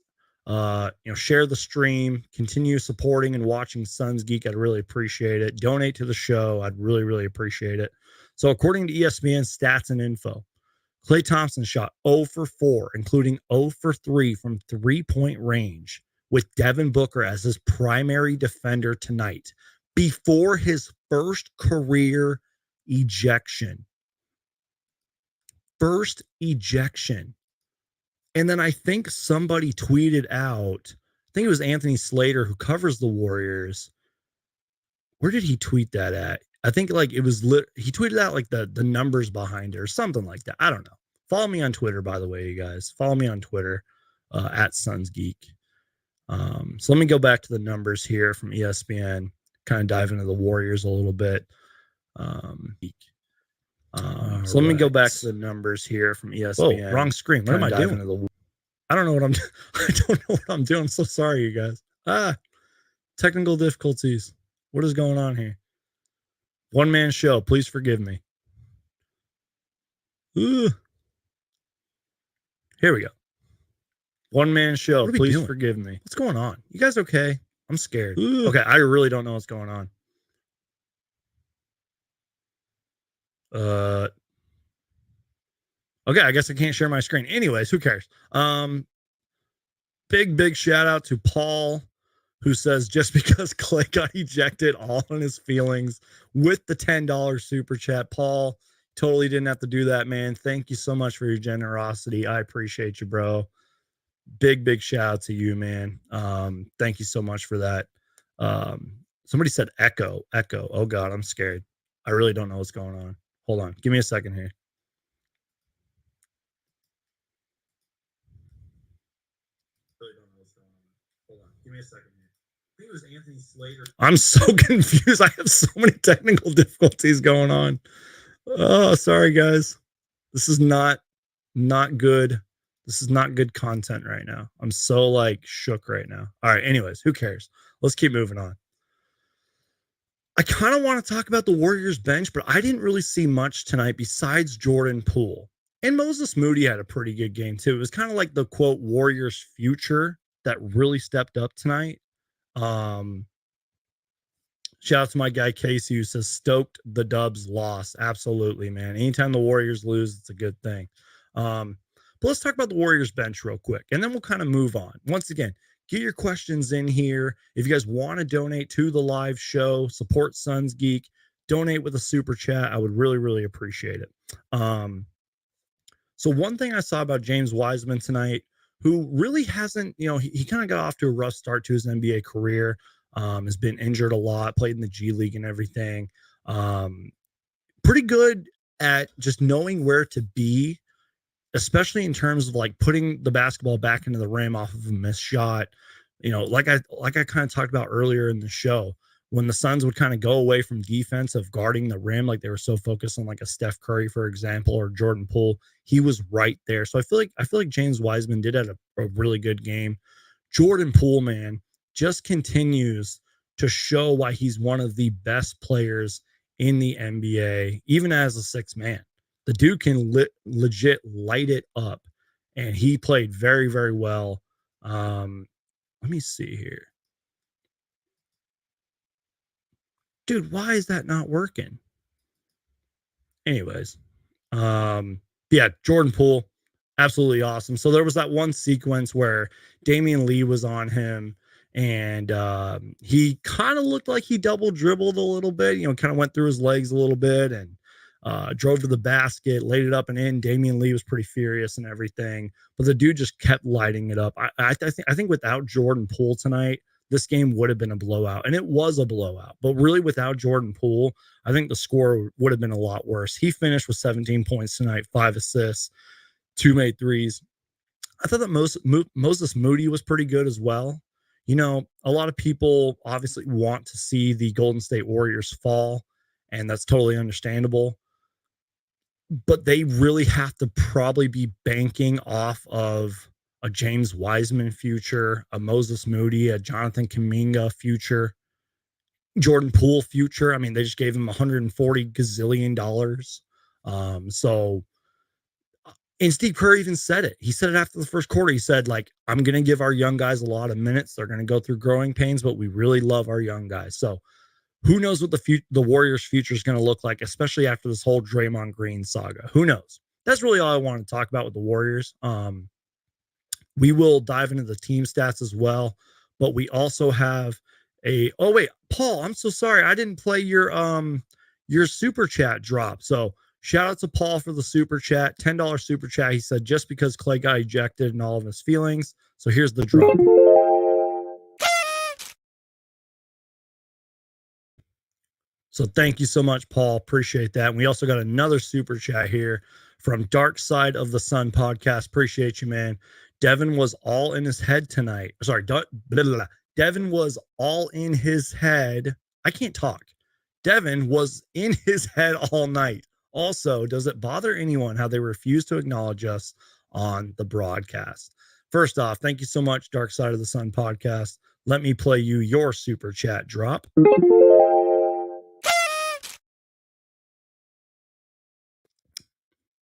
share the stream, continue supporting and watching Suns Geek. I'd really appreciate it. Donate to the show. I'd really, really appreciate it. So according to ESPN stats and info, Klay Thompson shot 0 for 4, including 0 for 3 from three-point range, with Devin Booker as his primary defender tonight before his first career ejection. First ejection. And then I think somebody tweeted out, I think it was Anthony Slater who covers the Warriors. Where did he tweet that at? I think like it was he tweeted out like the numbers behind it or something like that. I don't know. Follow me on Twitter, by the way, you guys. Follow me on Twitter at Suns Geek. So let me go back to the numbers here from ESPN, kind of dive into the Warriors a little bit. So let me go back to the numbers here from ESPN. Whoa, wrong screen. What am I doing? I don't know what I'm doing. I don't know what I'm doing. I'm so sorry, you guys. Technical difficulties. What is going on here? One man show. Please forgive me. Ooh. Here we go. One man show. Please forgive me. What's going on? You guys okay? I'm scared. Ooh. Okay, I really don't know what's going on. Okay, I guess I can't share my screen. Anyways, who cares? Big shout out to Paul, who says just because Klay got ejected, all in his feelings, with the $10 super chat. Paul, totally didn't have to do that, man. Thank you so much for your generosity. I appreciate you, bro. Big shout out to you, man. Thank you so much for that. Somebody said echo. Oh God, I'm scared. I really don't know what's going on. Hold on. Give me a second here. Really don't know what's going on. Hold on. Give me a second here. I think it was Anthony Slater. I'm so confused. I have so many technical difficulties going on. Oh, sorry, guys. This is not good. This is not good content right now. I'm so like shook right now. All right. Anyways, who cares? Let's keep moving on. I kind of want to talk about the Warriors bench, but I didn't really see much tonight besides Jordan Poole. And Moses Moody had a pretty good game too. It was kind of like the quote Warriors future that really stepped up tonight. Shout out to my guy Casey who says stoked the Dubs lost. Absolutely, man. Anytime the Warriors lose, it's a good thing. But let's talk about the Warriors bench real quick, and then we'll kind of move on. Once again, get your questions in here. If you guys want to donate to the live show, support Suns Geek, donate with a super chat. I would really appreciate it. So one thing I saw about James Wiseman tonight, who really hasn't, he kind of got off to a rough start to his NBA career, has been injured a lot, played in the G League and everything. Pretty good at just knowing where to be, especially in terms of like putting the basketball back into the rim off of a missed shot. Like I kind of talked about earlier in the show, when the Suns would kind of go away from defense of guarding the rim, like they were so focused on like a Steph Curry, for example, or Jordan Poole, he was right there. So I feel like James Wiseman did have a really good game. Jordan Poole, man, just continues to show why he's one of the best players in the NBA, even as a sixth man. The dude can legit light it up, and he played very well. Let me see here. Dude, why is that not working? Anyways, yeah, Jordan Poole, absolutely awesome. So there was that one sequence where Damian Lee was on him, and he kind of looked like he double dribbled a little bit, kind of went through his legs a little bit and drove to the basket, laid it up and in. Damian Lee was pretty furious and everything, but the dude just kept lighting it up. I think without Jordan Poole tonight, this game would have been a blowout, and it was a blowout. But really, without Jordan Poole, I think the score would have been a lot worse. He finished with 17 points tonight, 5 assists, 2 made threes. I thought that Moses Moody was pretty good as well. a lot of people obviously want to see the Golden State Warriors fall, and that's totally understandable. But they really have to probably be banking off of a James Wiseman future, a Moses Moody, a Jonathan Kuminga future, Jordan Poole future. I mean, they just gave him 140 gazillion dollars. So and Steve Kerr even said it. He said it after the first quarter. He said, like, I'm going to give our young guys a lot of minutes. They're going to go through growing pains, but we really love our young guys. So who knows what the Warriors' future is going to look like, especially after this whole Draymond Green saga. Who knows? That's really all I want to talk about with the Warriors. We will dive into the team stats as well, but we also have oh wait, Paul, I'm so sorry. I didn't play your super chat drop. So shout out to Paul for the super chat, $10 super chat. He said, just because Klay got ejected and all of his feelings. So here's the drop. So thank you so much, Paul. Appreciate that. And we also got another super chat here from Dark Side of the Sun podcast. Appreciate you, man. Devin was all in his head tonight. Sorry, blah, blah, blah. Devin was all in his head. I can't talk. Devin was in his head all night. Also, does it bother anyone how they refuse to acknowledge us on the broadcast? First off, thank you so much, Dark Side of the Sun podcast. Let me play you your super chat drop.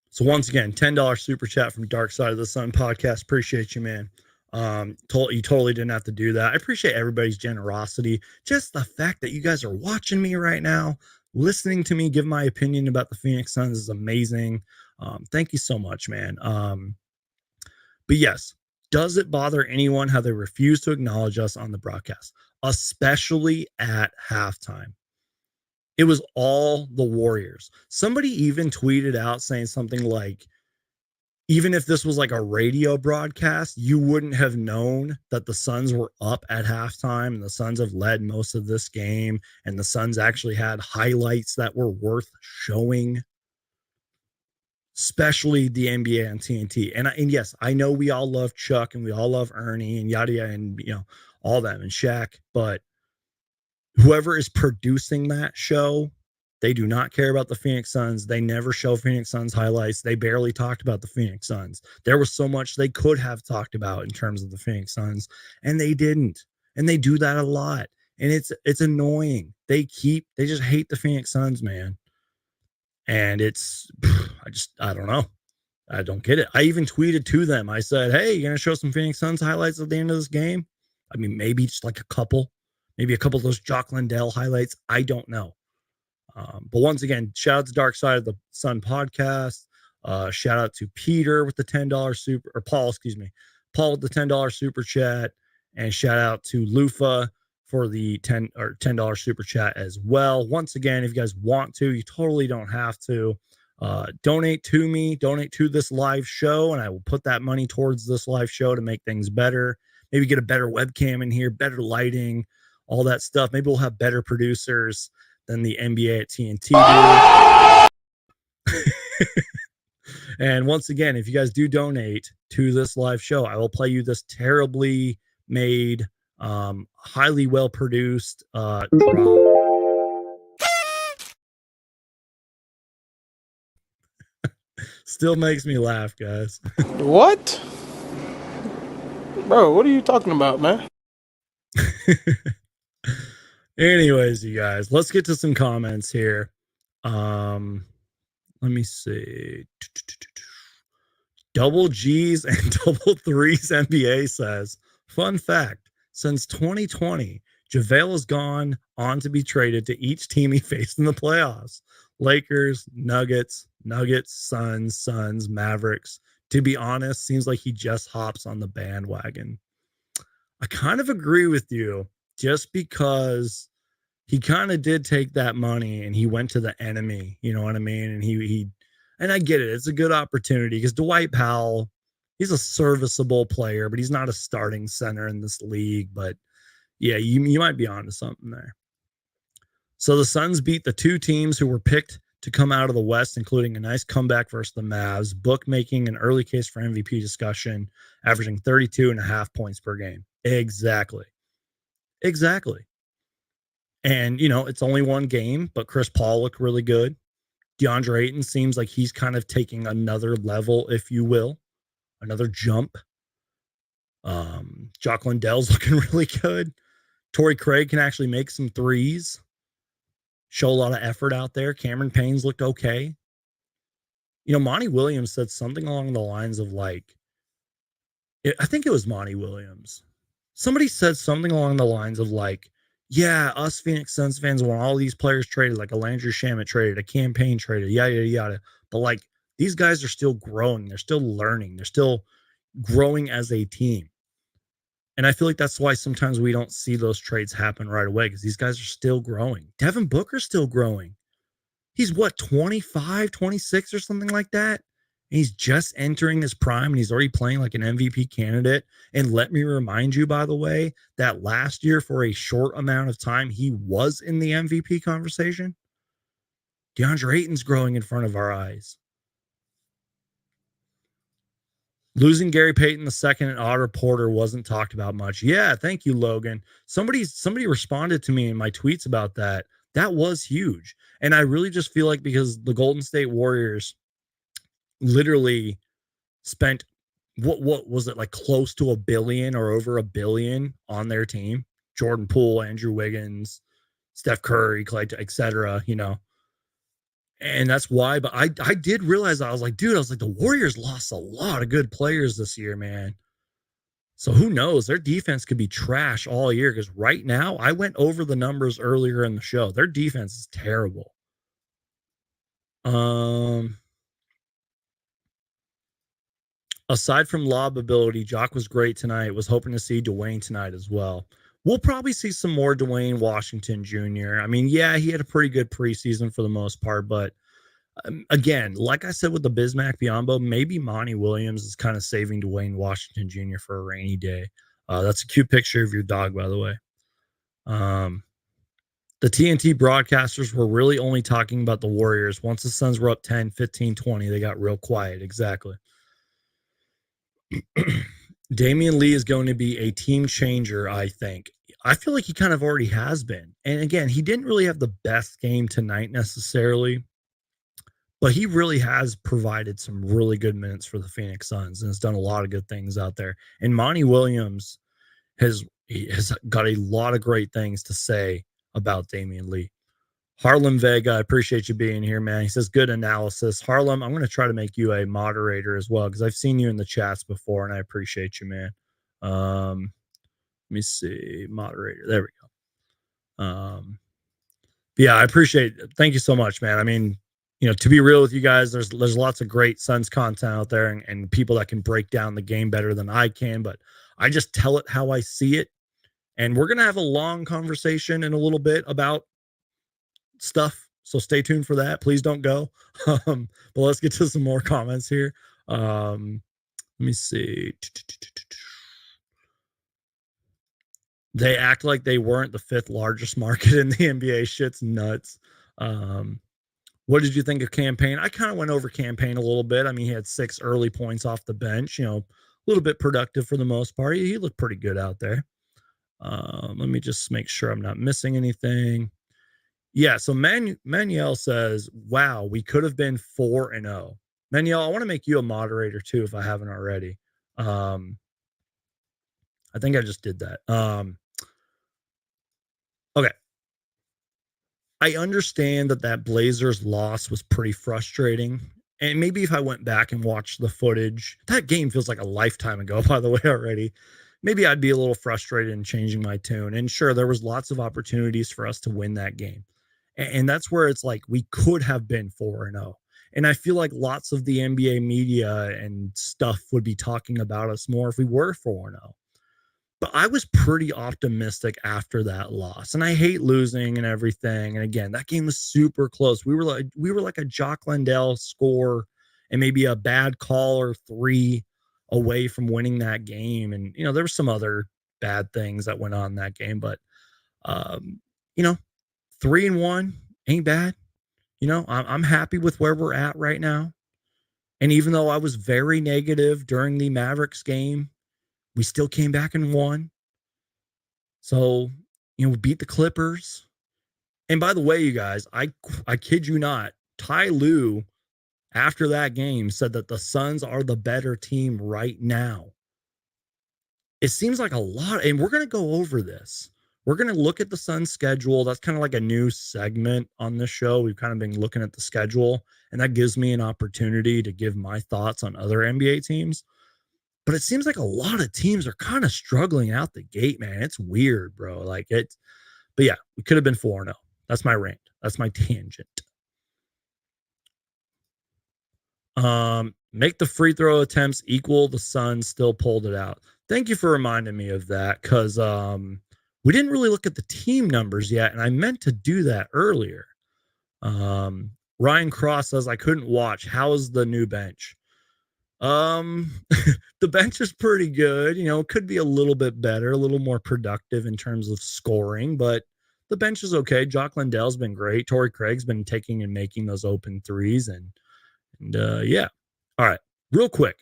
So once again, $10 super chat from Dark Side of the Sun podcast. Appreciate you, man. You totally didn't have to do that. I appreciate everybody's generosity. Just the fact that you guys are watching me right now, listening to me give my opinion about the Phoenix Suns is amazing. Thank you so much, man. But yes, does it bother anyone how they refuse to acknowledge us on the broadcast, especially at halftime? It was all the Warriors. Somebody even tweeted out saying something like, even if this was like a radio broadcast, you wouldn't have known that the Suns were up at halftime and the Suns have led most of this game and the Suns actually had highlights that were worth showing, especially the NBA on TNT. And yes, I know we all love Chuck and we all love Ernie and yada yada and all them and Shaq, but whoever is producing that show, they do not care about the Phoenix Suns. They never show Phoenix Suns highlights. They barely talked about the Phoenix Suns. There was so much they could have talked about in terms of the Phoenix Suns, and they didn't. And they do that a lot. And it's annoying. They just hate the Phoenix Suns, man. And I don't know. I don't get it. I even tweeted to them. I said, hey, you're going to show some Phoenix Suns highlights at the end of this game? I mean, maybe just like a couple. Maybe a couple of those Jock Landale highlights. I don't know. But once again, shout out to Dark Side of the Sun podcast. Shout out to Peter with the $10 super, or Paul, excuse me. Paul with the $10 super chat. And shout out to Lufa for the $10 super chat as well. Once again, if you guys want to, you totally don't have to. Donate to me, donate to this live show, and I will put that money towards this live show to make things better. Maybe get a better webcam in here, better lighting, all that stuff. Maybe we'll have better producers than the NBA at TNT do. And once again, if you guys do donate to this live show, I will play you this terribly made, highly well produced drop. Still makes me laugh, guys. What? Bro, what are you talking about, man? Anyways, you guys, let's get to some comments here. Let me see. Double G's and double threes NBA says, fun fact, since 2020, JaVale has gone on to be traded to each team he faced in the playoffs. Lakers, Nuggets, Suns, Mavericks. To be honest, seems like he just hops on the bandwagon. I kind of agree with you, just because he kind of did take that money and he went to the enemy, you know what I mean? And and I get it. It's a good opportunity because Dwight Powell, he's a serviceable player, but he's not a starting center in this league. But yeah, you might be onto something there. So the Suns beat the two teams who were picked to come out of the West, including a nice comeback versus the Mavs, bookmaking an early case for MVP discussion, averaging 32.5 points per game. Exactly. Exactly. And, you know, it's only one game, but Chris Paul looked really good. DeAndre Ayton seems like he's kind of taking another level, if you will, another jump. Jock Landale's looking really good. Torrey Craig can actually make some threes, show a lot of effort out there. Cameron Payne's looked okay. You know, Monty Williams said something along the lines of like, I think it was Monty Williams. Somebody said something along the lines of like, yeah, us Phoenix Suns fans want all these players traded, like a Landry Shamet traded, a campaign traded, yada, yada, yada. But like, these guys are still growing. They're still learning. They're still growing as a team. And I feel like that's why sometimes we don't see those trades happen right away because these guys are still growing. Devin Booker's still growing. He's what, 25, 26 or something like that? And he's just entering his prime and he's already playing like an MVP candidate. And let me remind you, by the way, that last year, for a short amount of time, he was in the MVP conversation. DeAndre Ayton's growing in front of our eyes. Losing Gary Payton II and Otto Porter wasn't talked about much. Yeah, thank you, Logan. Somebody responded to me in my tweets about that. That was huge. And I really just feel like because the Golden State Warriors literally spent what was it, like close to $1 billion or over $1 billion on their team. Jordan Poole, Andrew Wiggins, Steph Curry, Klay, etc. You know, and that's why. But I did realize, I was like, dude, I was like, the Warriors lost a lot of good players this year, man. So who knows? Their defense could be trash all year because right now, I went over the numbers earlier in the show. Their defense is terrible. Aside from lob ability, Jock was great tonight. Was hoping to see Dwayne tonight as well. We'll probably see some more Dwayne Washington Jr. I mean, yeah, he had a pretty good preseason for the most part, but again, like I said with the Bismack Biyombo, maybe Monty Williams is kind of saving Dwayne Washington Jr. for a rainy day. That's a cute picture of your dog, by the way. The TNT broadcasters were really only talking about the Warriors. Once the Suns were up 10, 15, 20, they got real quiet. Exactly. Damian Lee is going to be a team changer, I think. I feel like he kind of already has been. And again, he didn't really have the best game tonight necessarily, but he really has provided some really good minutes for the Phoenix Suns and has done a lot of good things out there. And Monty Williams has got a lot of great things to say about Damian Lee. Harlem Vega, I appreciate you being here, man. He says, good analysis. Harlem, I'm going to try to make you a moderator as well because I've seen you in the chats before and I appreciate you, man. Let me see. Moderator. There we go. Yeah, I appreciate it. Thank you so much, man. I mean, you know, to be real with you guys, there's lots of great Suns content out there and people that can break down the game better than I can, but I just tell it how I see it. And we're going to have a long conversation in a little bit about stuff. So stay tuned for that. Please don't go. But let's get to some more comments here. Let me see. They act like they weren't the 5th largest market in the NBA. Shit's nuts. What did you think of Campaign? I kind of went over Campaign a little bit. I mean, he had 6 early points off the bench, you know, a little bit productive for the most part. He looked pretty good out there. Let me just make sure I'm not missing anything. Yeah, so Manuel says, wow, we could have been 4-0. Manuel, I want to make you a moderator too if I haven't already. I think I just did that. Okay. I understand that Blazers loss was pretty frustrating. And maybe if I went back and watched the footage, that game feels like a lifetime ago, by the way, already. Maybe I'd be a little frustrated in changing my tune. And sure, there was lots of opportunities for us to win that game. And that's where it's like we could have been 4-0. And I feel like lots of the NBA media and stuff would be talking about us more if we were 4-0. But I was pretty optimistic after that loss. And I hate losing and everything. And again, that game was super close. We were like a Jock Landale score and maybe a bad call or 3 away from winning that game. And you know, there were some other bad things that went on in that game, but you know, 3-1 ain't bad. You know, I'm happy with where we're at right now. And even though I was very negative during the Mavericks game, we still came back and won. So beat the Clippers. And by the way, you guys, I kid you not, Ty Lue, after that game, said that the Suns are the better team right now. It seems like a lot, and we're going to go over this. We're going to look at the Suns schedule. That's kind of like a new segment on this show. We've kind of been looking at the schedule, and that gives me an opportunity to give my thoughts on other NBA teams. But it seems like a lot of teams are kind of struggling out the gate, man. It's weird, bro. But yeah, we could have been 4-0. That's my rant. That's my tangent. Make the free throw attempts equal. The Suns still pulled it out. Thank you for reminding me of that, because we didn't really look at the team numbers yet, and I meant to do that earlier. Ryan Cross says, I couldn't watch. How is the new bench? The bench is pretty good. Could be a little bit better, a little more productive in terms of scoring, but the bench is okay. Jock Landale's been great. Torrey Craig's been taking and making those open threes, and yeah. All right, real quick.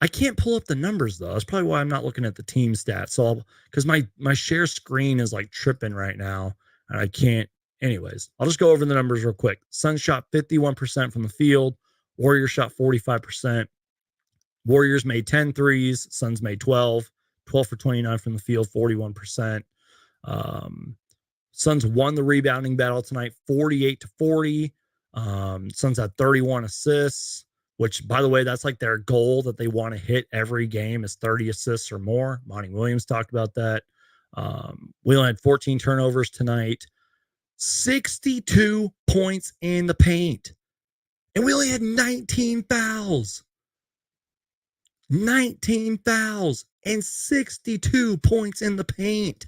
I can't pull up the numbers though. That's probably why I'm not looking at the team stats. So, because my share screen is like tripping right now, and I can't. Anyways, I'll just go over the numbers real quick. Suns shot 51% from the field. Warriors shot 45%. Warriors made 10 threes. Suns made 12. 12 for 29 from the field, 41%. Suns won the rebounding battle tonight, 48-40. Suns had 31 assists, which, by the way, that's like their goal that they want to hit every game is 30 assists or more. Monty Williams talked about that. We only had 14 turnovers tonight, 62 points in the paint, and we only had 19 fouls. 19 fouls and 62 points in the paint.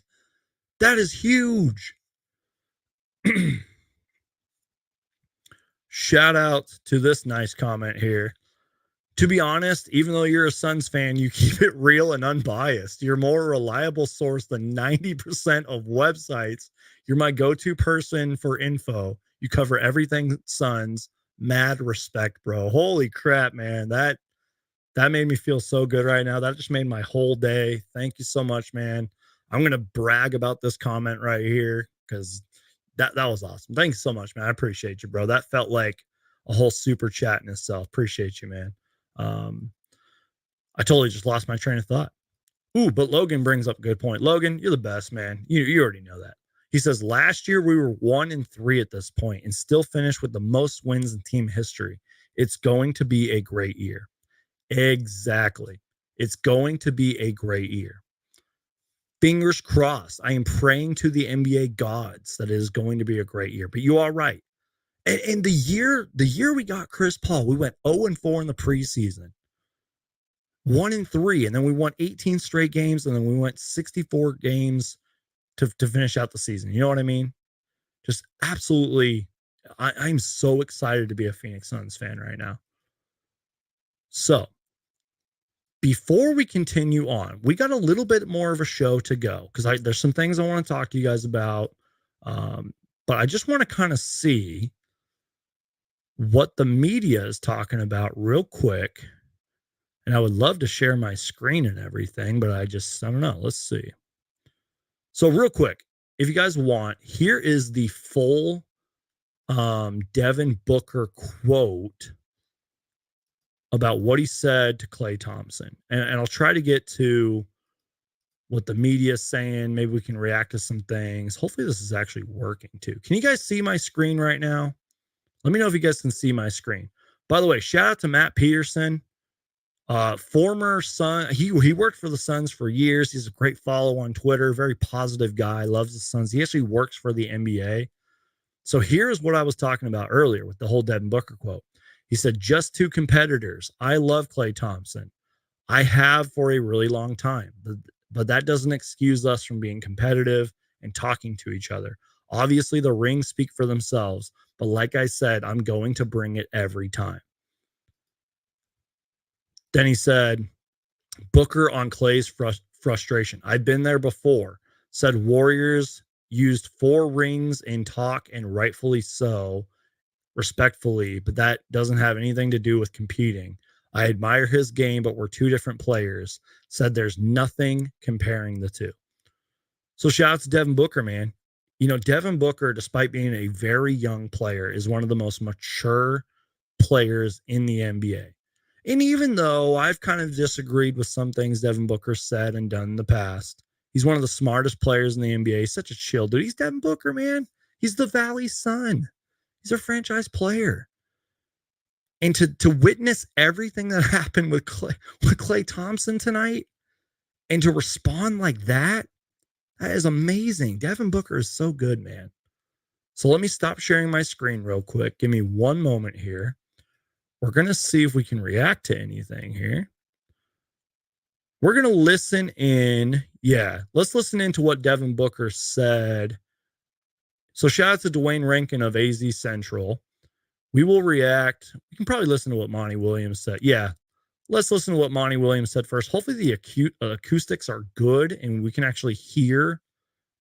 That is huge. Shout out to this nice comment here. To be honest, even though you're a Suns fan, you keep it real and unbiased. You're a more reliable source than 90% of websites. You're my go-to person for info. You cover everything Suns. Mad respect, bro. Holy crap, man. That made me feel so good right now. That just made my whole day. Thank you so much, man. I'm going to brag about this comment right here because that was awesome. Thanks so much, man. I appreciate you, bro. That felt like a whole super chat in itself. Appreciate you, man. I totally just lost my train of thought. Ooh, but Logan brings up a good point. Logan, you're the best, man. You already know that. He says, last year we were 1-3 at this point and still finished with the most wins in team history. It's going to be a great year. Exactly. It's going to be a great year. Fingers crossed. I am praying to the NBA gods that it is going to be a great year. But you are right. And the year we got Chris Paul, we went 0-4 in the preseason. 1-3, and then we won 18 straight games, and then we went 64 games to finish out the season. You know what I mean? Just absolutely, I'm so excited to be a Phoenix Suns fan right now. So, before we continue on, we got a little bit more of a show to go because there's some things I want to talk to you guys about, but I just want to kind of see what the media is talking about real quick. And I would love to share my screen and everything, but I don't know. Let's see. So real quick, if you guys want, here is the full Devin Booker quote about what he said to Klay Thompson. And I'll try to get to what the media is saying. Maybe we can react to some things. Hopefully this is actually working too. Can you guys see my screen right now? Let me know if you guys can see my screen. By the way, shout out to Matt Peterson. Former Sun, he worked for the Suns for years. He's a great follow on Twitter, very positive guy, loves the Suns. He actually works for the NBA. So here's what I was talking about earlier with the whole Devin Booker quote. He said, just two competitors. I love Klay Thompson. I have for a really long time, but that doesn't excuse us from being competitive and talking to each other. Obviously, the rings speak for themselves, but like I said, I'm going to bring it every time. Then he said, Booker on Klay's frustration. I've been there before. Said Warriors used 4 rings in talk, and rightfully so, respectfully, but that doesn't have anything to do with competing. I admire his game, but we're two different players. Said there's nothing comparing the two. So shout out to Devin Booker, man. You know, Devin Booker, despite being a very young player, is one of the most mature players in the NBA. And even though I've kind of disagreed with some things Devin Booker said and done in the past, he's one of the smartest players in the NBA. He's such a chill dude. He's Devin Booker, man. He's the Valley's son. He's a franchise player. And to witness everything that happened with Klay Thompson tonight and to respond like that is amazing. Devin Booker is so good, man. So let me stop sharing my screen real quick. Give me one moment here. We're going to see if we can react to anything here. We're going to listen in. Yeah, let's listen into what Devin Booker said. So shout out to Dwayne Rankin of AZ Central. We will react. We can probably listen to what Monty Williams said. Yeah, let's listen to what Monty Williams said first. Hopefully the acoustics are good and we can actually hear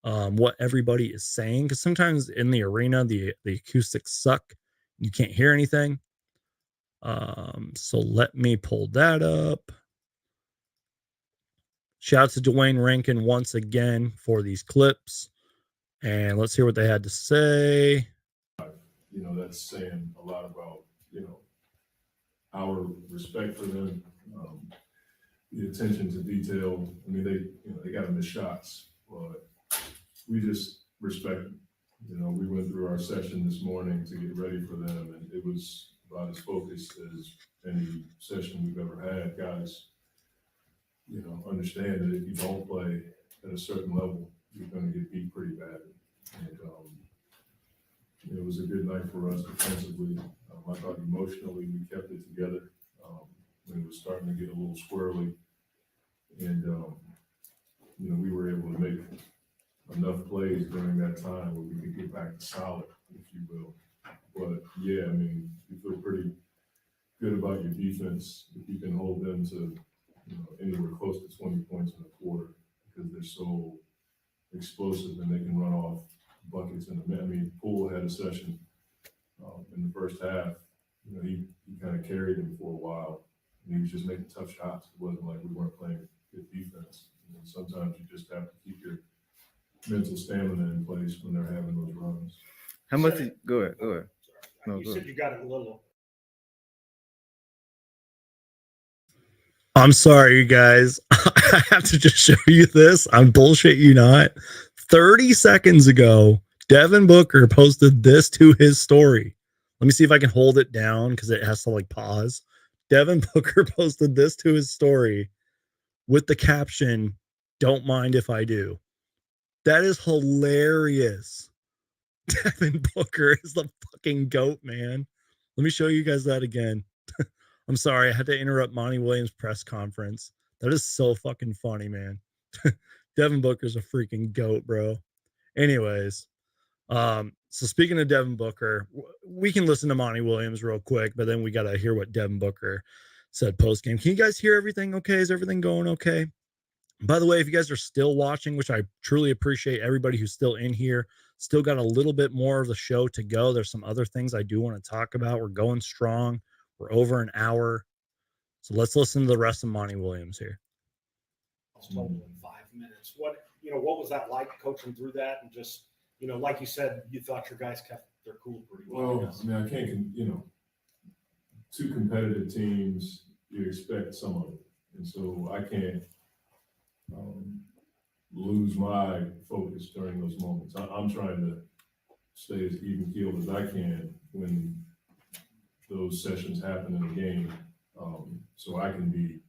what everybody is saying, because sometimes in the arena the acoustics suck. You can't hear anything. So let me pull that up. Shout out to Dwayne Rankin once again for these clips. And let's hear what they had to say. You know, that's saying a lot about, you know, our respect for them, the attention to detail. I mean, they got to miss shots, but we just respect them. You know, we went through our session this morning to get ready for them, and it was about as focused as any session we've ever had. Guys, you know, understand that if you don't play at a certain level, you're going to get beat pretty badly. And it was a good night for us defensively. I thought emotionally we kept it together when it was starting to get a little squirrely. And, you know, we were able to make enough plays during that time where we could get back to solid, if you will. But, yeah, I mean, you feel pretty good about your defense if you can hold them to, you know, anywhere close to 20 points in a quarter, because they're so explosive and they can run off buckets in the. I mean, Poole had a session in the first half. You know, he kind of carried him for a while, and he was just making tough shots. It wasn't like we weren't playing good defense. You know, sometimes you just have to keep your mental stamina in place when they're having those runs. How much? Go ahead. No, you said you got it a little. I'm sorry, you guys. I have to just show you this. I'm bullshit you not. 30 seconds ago, Devin Booker posted this to his story. Let me see if I can hold it down because it has to like pause. Devin Booker posted this to his story with the caption, "Don't mind if I do." That is hilarious. Devin Booker is the fucking GOAT, man. Let me show you guys that again. I'm sorry, I had to interrupt Monty Williams' press conference. That is so fucking funny, man. Devin Booker's a freaking GOAT, bro. Anyways, so speaking of Devin Booker, we can listen to Monty Williams real quick, but then we got to hear what Devin Booker said post-game. Can you guys hear everything okay? Is everything going okay? By the way, if you guys are still watching, which I truly appreciate everybody who's still in here, still got a little bit more of the show to go. There's some other things I do want to talk about. We're going strong. We're over an hour. So let's listen to the rest of Monty Williams here. Total in 5 minutes. What was that like coaching through that? And just, like you said, you thought your guys kept their cool pretty well. Well, I mean, I can't, two competitive teams, you expect some of it. And so I can't lose my focus during those moments. I'm trying to stay as even keeled as I can when those sessions happen in the game, so I can be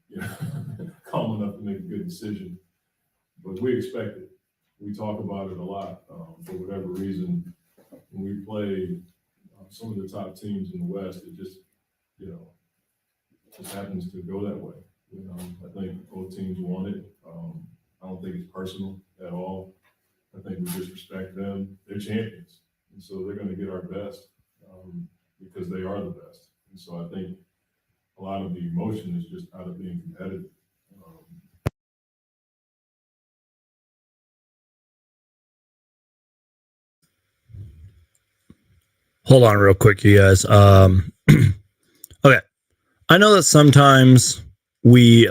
calm enough to make a good decision. But we expect it. We talk about it a lot. For whatever reason, when we play some of the top teams in the West, it just happens to go that way. I think both teams want it. I don't think it's personal at all. I think we just respect them. They're champions, and so they're going to get our best because they are the best. And so I think a lot of the emotion is just out of being competitive. Hold on real quick, you guys. Okay. I know that sometimes we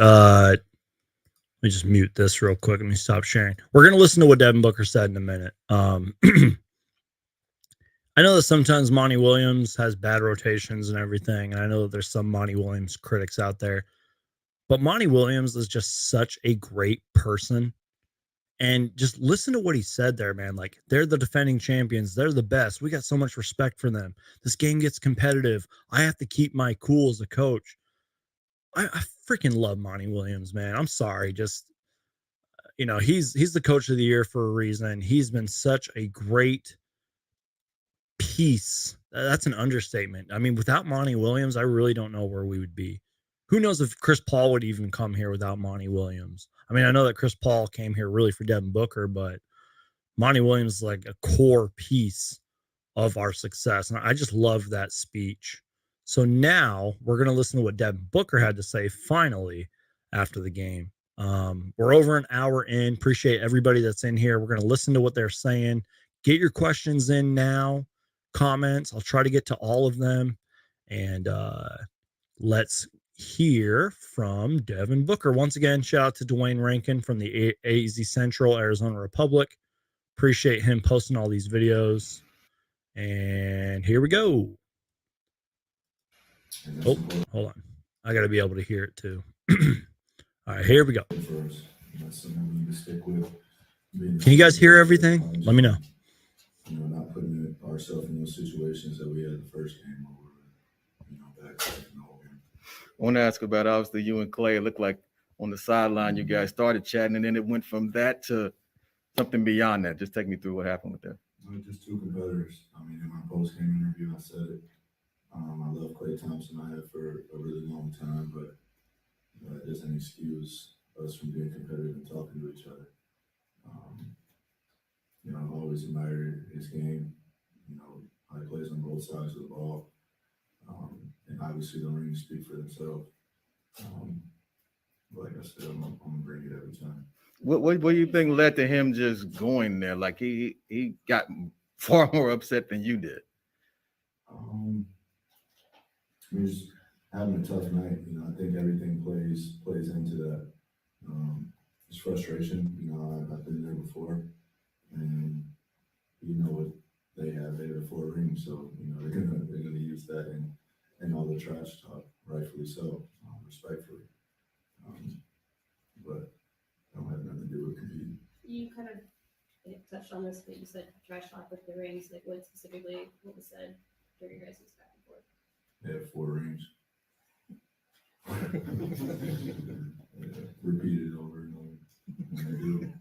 Let me just mute this real quick. Let me stop sharing. We're going to listen to what Devin Booker said in a minute. I know that sometimes Monty Williams has bad rotations and everything. And I know that there's some Monty Williams critics out there. But Monty Williams is just such a great person. And just listen to what he said there, man. Like, they're the defending champions. They're the best. We got so much respect for them. This game gets competitive. I have to keep my cool as a coach. I freaking love Monty Williams, man. I'm sorry. Just, he's the coach of the year for a reason. He's been such a great piece. That's an understatement. I mean, without Monty Williams, I really don't know where we would be. Who knows if Chris Paul would even come here without Monty Williams? I mean, I know that Chris Paul came here really for Devin Booker, but Monty Williams is like a core piece of our success. And I just love that speech. So now we're going to listen to what Devin Booker had to say finally after the game. We're over an hour in. Appreciate everybody that's in here. We're going to listen to what they're saying. Get your questions in now, comments. I'll try to get to all of them. And let's hear from Devin Booker. Once again, shout out to Dwayne Rankin from the AZ Central Arizona Republic. Appreciate him posting all these videos. And here we go. Oh, hold on. I got to be able to hear it too. All right, here we go. Can you guys hear everything? Let me know. Not putting ourselves in those situations that we had the first game over, back in the whole game. I want to ask about, obviously, you and Klay. It looked like on the sideline you guys started chatting, and then it went from that to something beyond that. Just take me through what happened with that. Just two competitors. I mean, in my post-game interview, I said it. I love Klay Thompson. I have for a really long time, but that doesn't excuse us from being competitive and talking to each other. I've always admired his game. How he plays on both sides of the ball. And obviously the rings speak for themselves. Like I said, I'm gonna bring it every time. What do you think led to him just going there? Like he got far more upset than you did. Just having a tough night. I think everything plays into that. It's frustration. I've been there before, and what they have. They have 4 rings, so they're gonna use that in all the trash talk, rightfully so, respectfully. But I don't have nothing to do with competing. You kind of touched on this, but you said trash talk with the rings. Like, what was said during your guys' back and forth? They have 4 rings. Repeated over and over. And they do.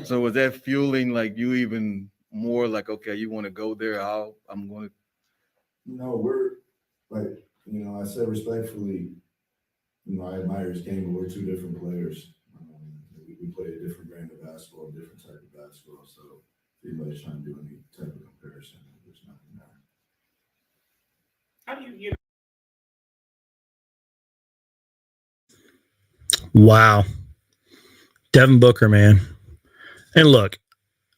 So was that fueling like you even more like, okay, you want to go there? I'm going to. We're like, I said respectfully, I admire his game, but we're 2 different players. We play a different brand of basketball, a different type of basketball. So if anybody's trying to do any type of comparison, there's nothing there. How do you Wow. Devin Booker, man. And look,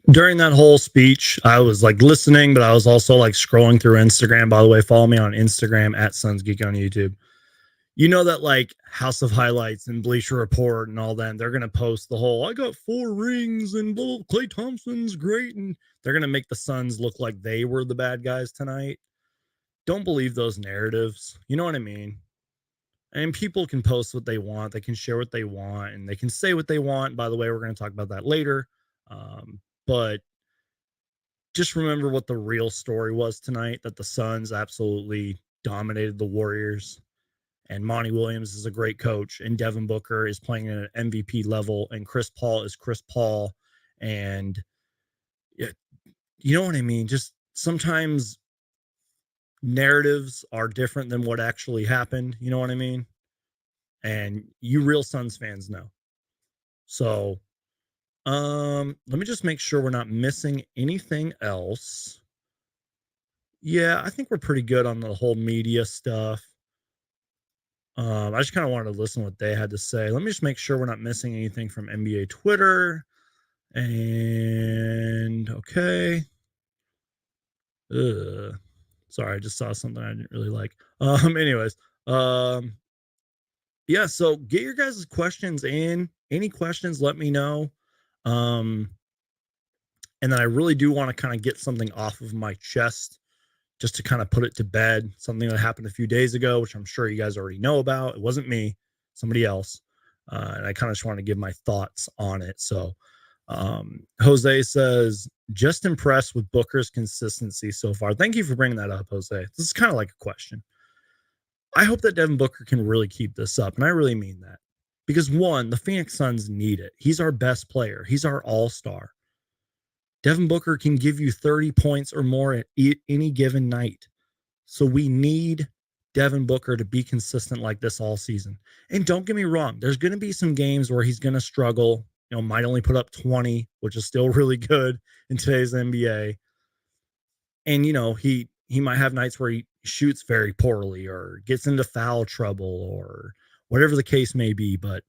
during that whole speech, I was like listening, but I was also like scrolling through Instagram. By the way, follow me on Instagram at Suns Geek on YouTube. You know that like House of Highlights and Bleacher Report and all that, they're going to post the whole, I got 4 rings and Klay Thompson's great. And they're going to make the Suns look like they were the bad guys tonight. Don't believe those narratives. You know what I mean? And people can post what they want. They can share what they want and they can say what they want. By the way, we're going to talk about that later. But just remember what the real story was tonight, that the Suns absolutely dominated the Warriors. And Monty Williams is a great coach, and Devin Booker is playing at an MVP level, and Chris Paul is Chris Paul. And you know what I mean? Just sometimes narratives are different than what actually happened. You know what I mean? And you real Suns fans know. So let me just make sure we're not missing anything else. Yeah, I think we're pretty good on the whole media stuff. I just kind of wanted to listen to what they had to say. Let me just make sure we're not missing anything from NBA Twitter. And okay. Sorry, I just saw something I didn't really like. Anyways, Yeah, so get your guys' questions in. Any questions, let me know. And then I really do want to kind of get something off of my chest just to kind of put it to bed. Something that happened a few days ago, which I'm sure you guys already know about. It wasn't me, somebody else. And I kind of just want to give my thoughts on it. So Jose says, just impressed with Booker's consistency so far. Thank you for bringing that up, Jose. This is kind of like a question. I hope that Devin Booker can really keep this up. And I really mean that. Because one, the Phoenix Suns need it. He's our best player. He's our all-star. Devin Booker can give you 30 points or more at any given night. So we need Devin Booker to be consistent like this all season. And don't get me wrong, there's going to be some games where he's going to struggle, might only put up 20, which is still really good in today's NBA. And, he might have nights where he shoots very poorly or gets into foul trouble or whatever the case may be. But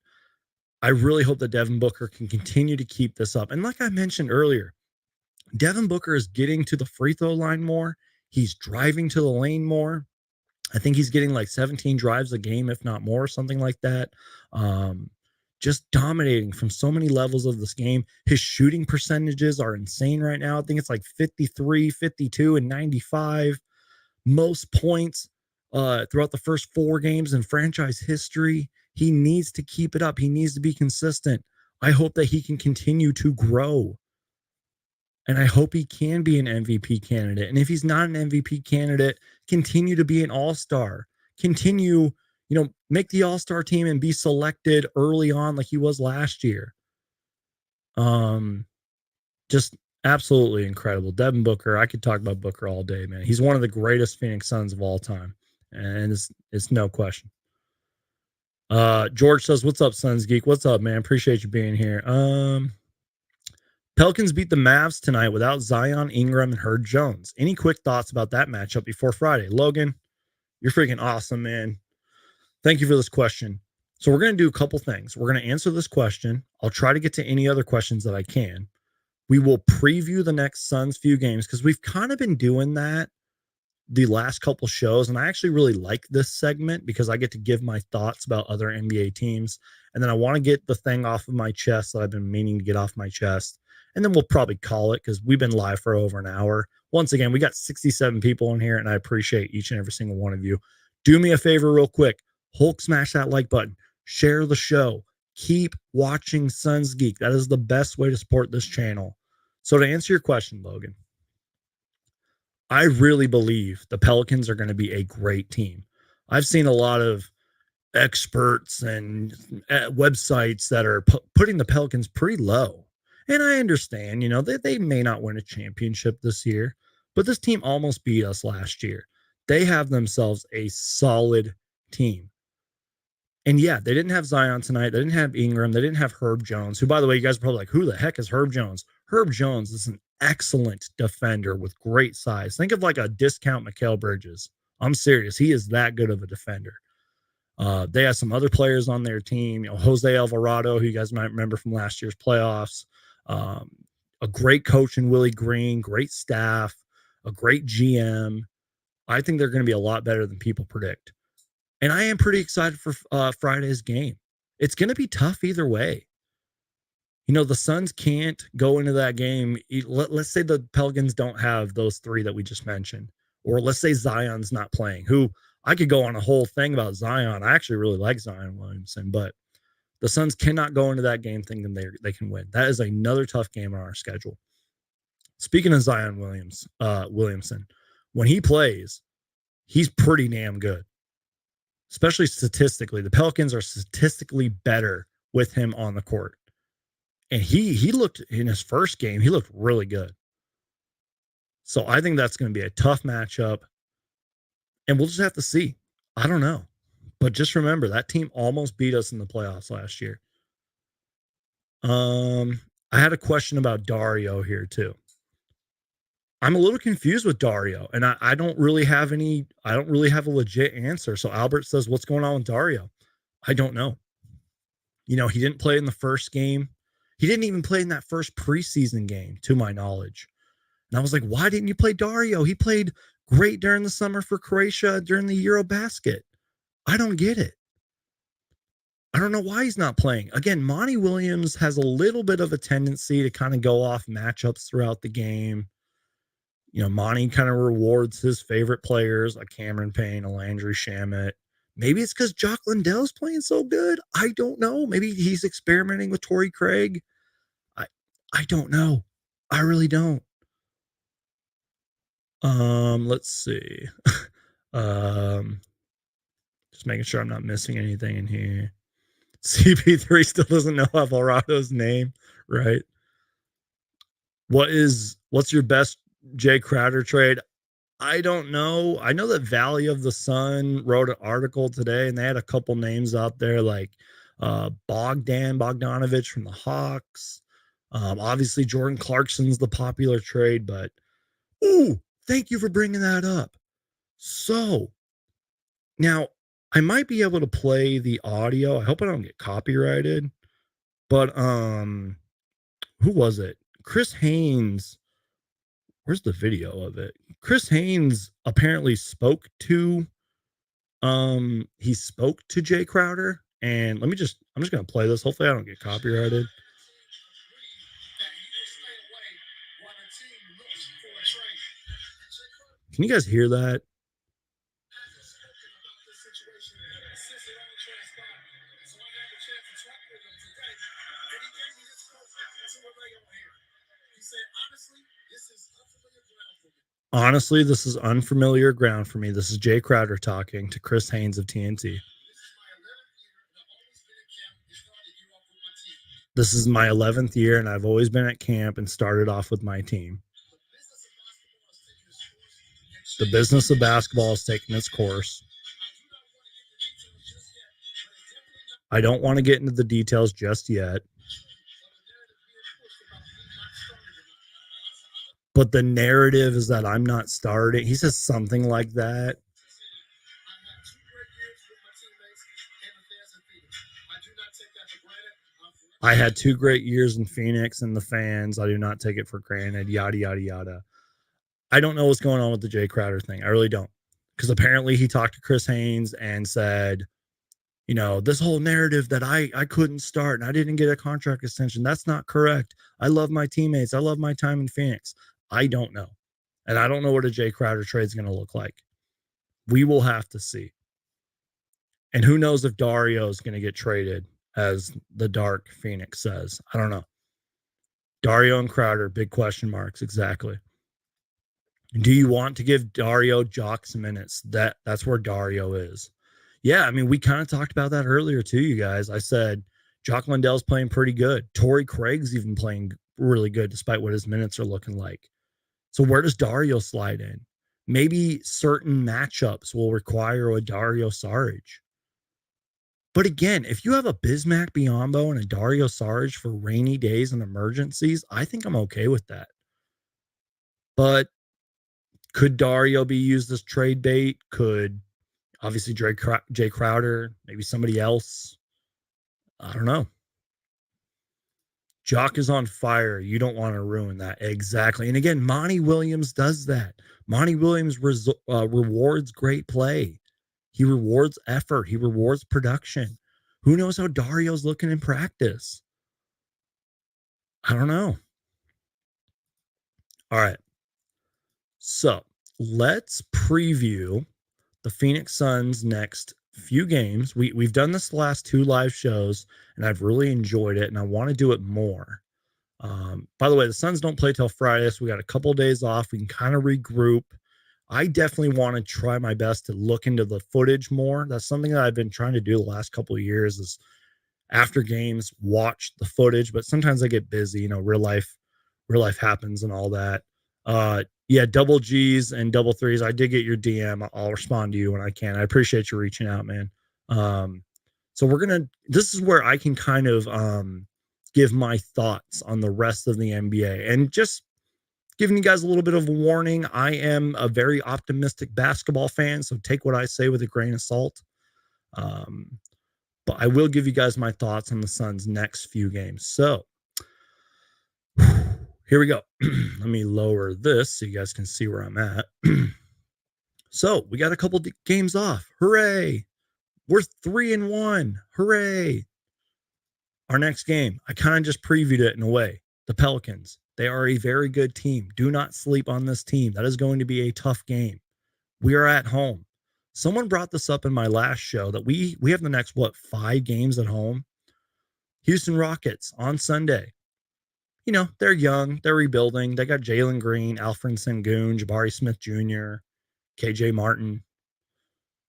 I really hope that Devin Booker can continue to keep this up. And like I mentioned earlier, Devin Booker is getting to the free throw line more. He's driving to the lane more. I think he's getting like 17 drives a game, if not more, something like that. Just dominating from so many levels of this game. His shooting percentages are insane right now. I think it's like 53, 52, and 95. Most points throughout the first 4 games in franchise history. He needs to keep it up. He needs to be consistent. I hope that he can continue to grow. And I hope he can be an MVP candidate. And if he's not an MVP candidate, continue to be an all-star. Continue, make the all-star team and be selected early on like he was last year. Just absolutely incredible. Devin Booker, I could talk about Booker all day, man. He's one of the greatest Phoenix Suns of all time. And it's no question. George says, what's up, Suns Geek? What's up, man? Appreciate you being here. Pelicans beat the Mavs tonight without Zion, Ingram, and Herb Jones. Any quick thoughts about that matchup before Friday? Logan, you're freaking awesome, man. Thank you for this question. So we're going to do a couple things. We're going to answer this question. I'll try to get to any other questions that I can. We will preview the next Suns few games because we've kind of been doing that the last couple shows. And I actually really like this segment because I get to give my thoughts about other NBA teams. And then I want to get the thing off of my chest that I've been meaning to get off my chest. And then we'll probably call it because we've been live for over an hour. Once again, we got 67 people in here, and I appreciate each and every single one of you. Do me a favor real quick. Hulk smash that like button. Share the show. Keep watching Suns Geek. That is the best way to support this channel. So to answer your question, Logan, I really believe the Pelicans are going to be a great team. I've seen a lot of experts and websites that are putting the Pelicans pretty low. And I understand, they may not win a championship this year, but this team almost beat us last year. They have themselves a solid team. And yeah, they didn't have Zion tonight. They didn't have Ingram. They didn't have Herb Jones, who, by the way, you guys are probably like, who the heck is Herb Jones? Herb Jones is an excellent defender with great size. Think of like a discount Mikal Bridges. I'm serious. He is that good of a defender. They have some other players on their team, Jose Alvarado, who you guys might remember from last year's playoffs. A great coach in Willie Green, great staff, a great GM. I think they're going to be a lot better than people predict. And I am pretty excited for Friday's game. It's going to be tough either way. The Suns can't go into that game. Let's say the Pelicans don't have those 3 that we just mentioned. Or let's say Zion's not playing, who I could go on a whole thing about Zion. I actually really like Zion Williamson, but the Suns cannot go into that game thinking they can win. That is another tough game on our schedule. Speaking of Zion Williamson, when he plays, he's pretty damn good, especially statistically. The Pelicans are statistically better with him on the court. And he looked in his first game, he looked really good. So I think that's going to be a tough matchup. And we'll just have to see. I don't know. But just remember, that team almost beat us in the playoffs last year. I had a question about Dario here too. I'm a little confused with Dario, and I don't really have a legit answer. So Albert says, what's going on with Dario? I don't know. He didn't play in the first game. He didn't even play in that first preseason game, to my knowledge. And I was like, why didn't you play Dario? He played great during the summer for Croatia during the Eurobasket. I don't get it. I don't know why he's not playing. Again, Monty Williams has a little bit of a tendency to kind of go off matchups throughout the game. You know, Monty kind of rewards his favorite players like Cameron Payne, Landry Shamet. Maybe it's because Jock Landale's playing so good. I don't know. Maybe he's experimenting with Torrey Craig. I don't know. I really don't. Let's see. Just making sure I'm not missing anything in here. CP3 still doesn't know Alvarado's name, right? What's your best Jay Crowder trade? I don't know. I know that Valley of the Sun wrote an article today, and they had a couple names out there like Bogdanovich from the Hawks. Obviously, Jordan Clarkson's the popular trade, but ooh, thank you for bringing that up. So now I might be able to play the audio. I hope I don't get copyrighted. But who was it? Chris Haynes. Where's the video of it? Chris Haynes apparently spoke to Jay Crowder. And I'm just gonna play this. Hopefully I don't get copyrighted. Can you guys hear that? Honestly, this is unfamiliar ground for me. This is Jay Crowder talking to Chris Haynes of TNT. This is my 11th year, and I've always been at camp and started off with my team. The business of basketball has taken its course. I don't want to get into the details just yet. But the narrative is that I'm not starting. He says something like that. I had 2 great years in Phoenix and the fans. I do not take it for granted. Yada, yada, yada. I don't know what's going on with the Jay Crowder thing. I really don't. Because apparently he talked to Chris Haynes and said, you know, this whole narrative that I couldn't start and I didn't get a contract extension, that's not correct. I love my teammates. I love my time in Phoenix. I don't know. And I don't know what a Jay Crowder trade is going to look like. We will have to see. And who knows if Dario is going to get traded, as the Dark Phoenix says. I don't know. Dario and Crowder, big question marks. Exactly. Do you want to give Dario Jock's minutes? That's where Dario is. Yeah, I mean, we kind of talked about that earlier too, you guys. I said Jock Landale's playing pretty good. Torrey Craig's even playing really good, despite what his minutes are looking like. So where does Dario slide in? Maybe certain matchups will require a Dario Saric. But again, if you have a Bismack Biyombo and a Dario Saric for rainy days and emergencies, I think I'm okay with that. But could Dario be used as trade bait? Could obviously Jay Crowder, maybe somebody else? I don't know. Jock is on fire. You don't want to ruin that. Exactly. And again, Monty Williams does that. Monty Williams rewards great play. He rewards effort. He rewards production. Who knows how Dario's looking in practice? I don't know. All right. So let's preview the Phoenix Suns' next few games. We've done this the last 2 live shows, and I've really enjoyed it, and I want to do it more. By the way, the Suns don't play till Friday, so we got a couple of days off. We can kind of regroup. I definitely want to try my best to look into the footage more. That's something that I've been trying to do the last couple of years, is after games, watch the footage. But sometimes I get busy, you know, real life happens and all that. Yeah, double G's and double threes. I did get your DM. I'll respond to you when I can. I appreciate you reaching out, man. So this is where I can kind of give my thoughts on the rest of the NBA, and just giving you guys a little bit of a warning. I am a very optimistic basketball fan, so take what I say with a grain of salt. But I will give you guys my thoughts on the Suns' next few games. So here we go. Let me lower this so you guys can see where I'm at. So we got a couple games off. Hooray. We're 3-1. Hooray. Our next game, I kind of just previewed it in a way. The Pelicans. They are a very good team. Do not sleep on this team. That is going to be a tough game. We are at home. Someone brought this up in my last show that we have the next, 5 games at home? Houston Rockets on Sunday. You know, they're young. They're rebuilding. They got Jalen Green, Alfred Sengun, Jabari Smith Jr., KJ Martin.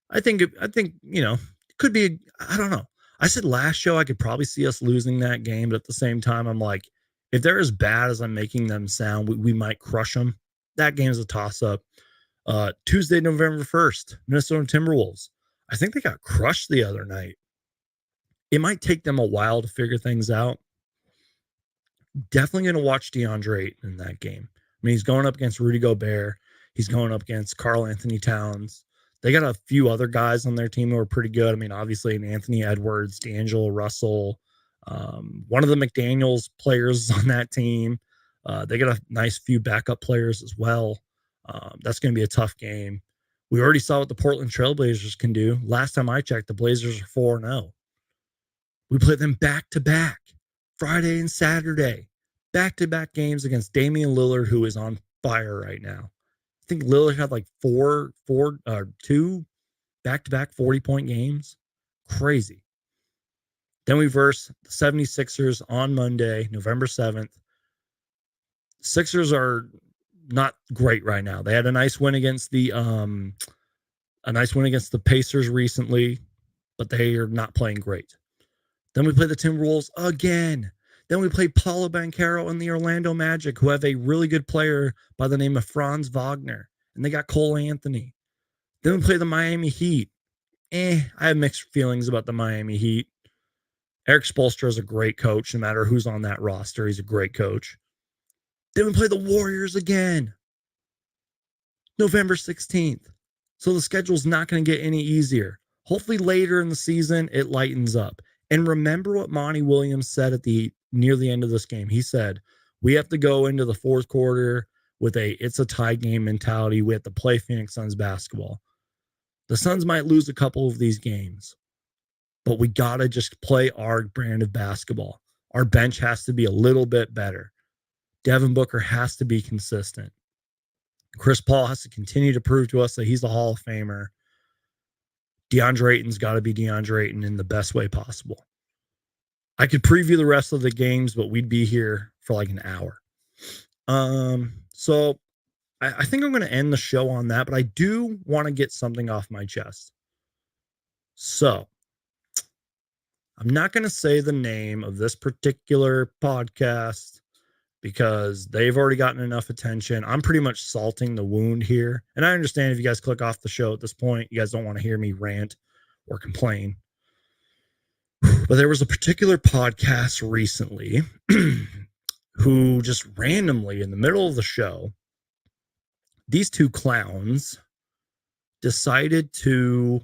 I think, you know, it could be, I don't know. I said last show I could probably see us losing that game, but at the same time, I'm like, if they're as bad as I'm making them sound, we might crush them. That game's a toss-up. Tuesday, November 1st, Minnesota Timberwolves. I think they got crushed the other night. It might take them a while to figure things out. Definitely going to watch DeAndre Ayton in that game. I mean, he's going up against Rudy Gobert. He's going up against Karl Anthony Towns. They got a few other guys on their team who are pretty good. I mean, obviously, Anthony Edwards, D'Angelo Russell, one of the McDaniels players on that team. They got a nice few backup players as well. That's going to be a tough game. We already saw what the Portland Trailblazers can do. Last time I checked, the Blazers are 4-0. We played them back-to-back, Friday and Saturday. Back-to-back games against Damian Lillard, who is on fire right now. I think Lillard had like 2 back-to-back 40-point games. Crazy. Then we verse the 76ers on Monday, November 7th. Sixers are not great right now. They had a nice win against the Pacers recently, but they are not playing great. Then we play the Timberwolves again. Then we play Paulo Banchero and the Orlando Magic, who have a really good player by the name of Franz Wagner, and they got Cole Anthony. Then we play the Miami Heat. I have mixed feelings about the Miami Heat. Eric Spoelstra is a great coach. No matter who's on that roster, he's a great coach. Then we play the Warriors again, November 16th. So the schedule's not going to get any easier. Hopefully later in the season, it lightens up. And remember what Monty Williams said near the end of this game. He said, we have to go into the fourth quarter with it's a tie game mentality. We have to play Phoenix Suns basketball. The Suns might lose a couple of these games, but we got to just play our brand of basketball. Our bench has to be a little bit better. Devin Booker has to be consistent. Chris Paul has to continue to prove to us that he's a Hall of Famer. DeAndre Ayton's got to be DeAndre Ayton in the best way possible. I could preview the rest of the games, but we'd be here for like an hour. So I think I'm going to end the show on that, but I do want to get something off my chest. So I'm not going to say the name of this particular podcast because they've already gotten enough attention. I'm pretty much salting the wound here. And I understand if you guys click off the show at this point, you guys don't want to hear me rant or complain. But there was a particular podcast recently who just randomly in the middle of the show, these two clowns decided to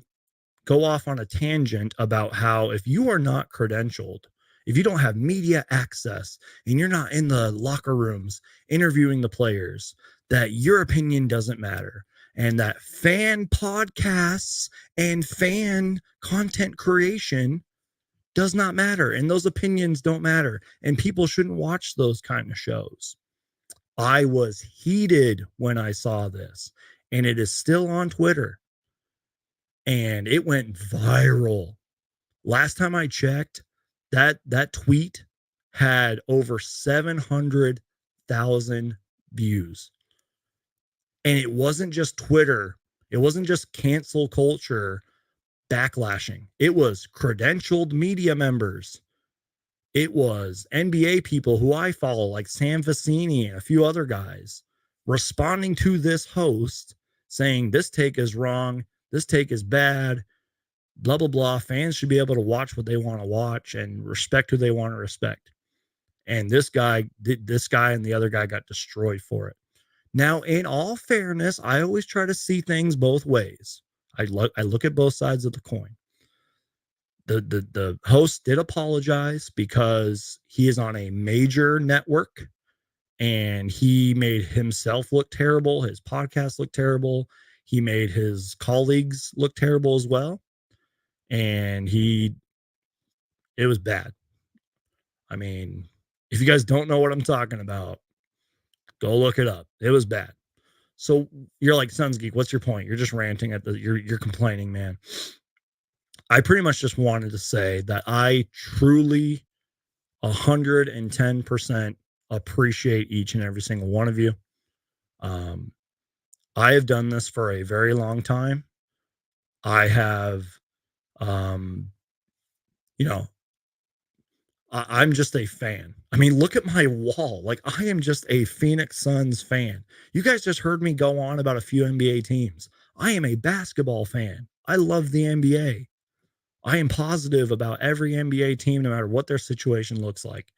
go off on a tangent about how if you are not credentialed, if you don't have media access and you're not in the locker rooms interviewing the players, that your opinion doesn't matter. And that fan podcasts and fan content creation does not matter. And those opinions don't matter. And people shouldn't watch those kind of shows. I was heated when I saw this. And it is still on Twitter. And it went viral. Last time I checked, that tweet had over 700,000 views. And it wasn't just Twitter. It wasn't just cancel culture backlashing. It was credentialed media members. It was NBA people who I follow, like Sam Vecini and a few other guys, responding to this host saying this take is wrong, this take is bad, blah, blah, blah. Fans should be able to watch what they want to watch and respect who they want to respect. And this guy and the other guy got destroyed for it. Now, in all fairness, I always try to see things both ways. I look at both sides of the coin. The host did apologize because he is on a major network and he made himself look terrible. His podcast looked terrible. He made his colleagues look terrible as well. and it was bad. I mean, if you guys don't know what I'm talking about, go look it up. It was bad. So you're like, Sons Geek, what's your point? You're just ranting you're complaining, man. I pretty much just wanted to say that I truly 110% appreciate each and every single one of you. I have done this for a very long time. I have, you know, I'm just a fan. I mean, look at my wall. Like, I am just a Phoenix Suns fan. You guys just heard me go on about a few NBA teams. I am a basketball fan. I love the NBA. I am positive about every NBA team, no matter what their situation looks like,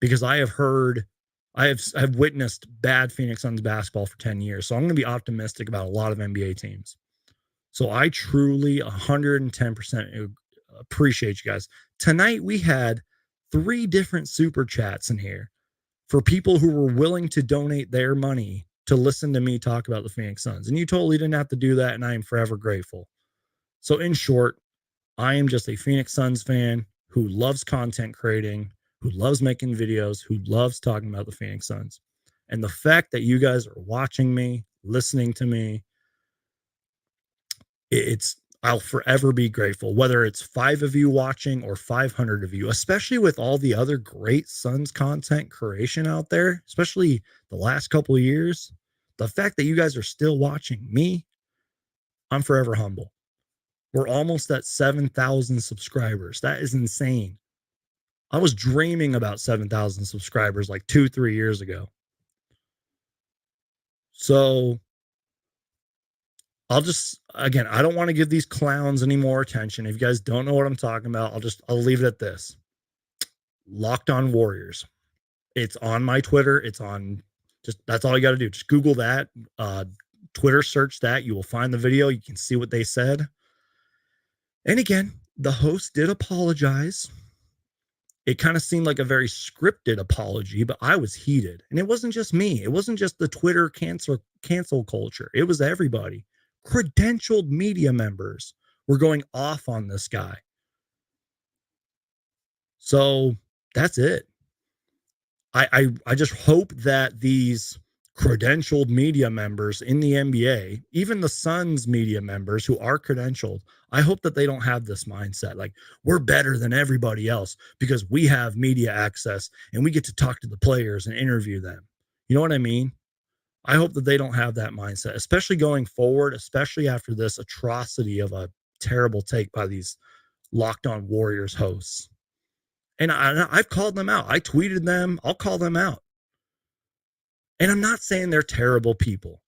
because I have witnessed bad Phoenix Suns basketball for 10 years. So I'm going to be optimistic about a lot of NBA teams. So I truly 110% appreciate you guys. Tonight we had 3 different super chats in here for people who were willing to donate their money to listen to me talk about the Phoenix Suns. And you totally didn't have to do that, and I am forever grateful. So in short, I am just a Phoenix Suns fan who loves content creating, who loves making videos, who loves talking about the Phoenix Suns. And the fact that you guys are watching me, listening to me, I'll forever be grateful, whether it's 5 of you watching or 500 of you, especially with all the other great Suns content creation out there, especially the last couple of years. The fact that you guys are still watching me, I'm forever humble. We're almost at 7,000 subscribers. That is insane. I was dreaming about 7,000 subscribers like 2-3 years ago. So I don't want to give these clowns any more attention. If you guys don't know what I'm talking about, I'll leave it at this. Locked On Warriors. It's on my Twitter. That's all you got to do. Just Google that, Twitter search that. You will find the video. You can see what they said. And again, the host did apologize. It kind of seemed like a very scripted apology, but I was heated. And it wasn't just me. It wasn't just the Twitter cancel culture. It was everybody. Credentialed media members were going off on this guy. So that's it. I just hope that these credentialed media members in the NBA, even the Suns media members who are credentialed, I hope that they don't have this mindset like we're better than everybody else because we have media access and we get to talk to the players and interview them. You know what I mean? I hope that they don't have that mindset, especially going forward, especially after this atrocity of a terrible take by these Locked On Warriors hosts. And I've called them out. I tweeted them. I'll call them out. And I'm not saying they're terrible people.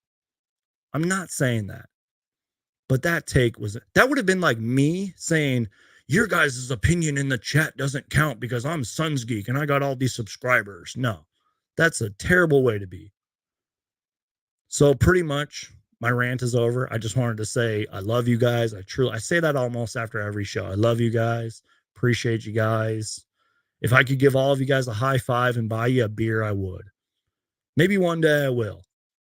I'm not saying that. But that would have been like me saying, your guys' opinion in the chat doesn't count because I'm Suns Geek and I got all these subscribers. No, that's a terrible way to be. So pretty much my rant is over. I just wanted to say I love you guys. I say that almost after every show. I love you guys. Appreciate you guys. If I could give all of you guys a high five and buy you a beer, I would. Maybe one day I will.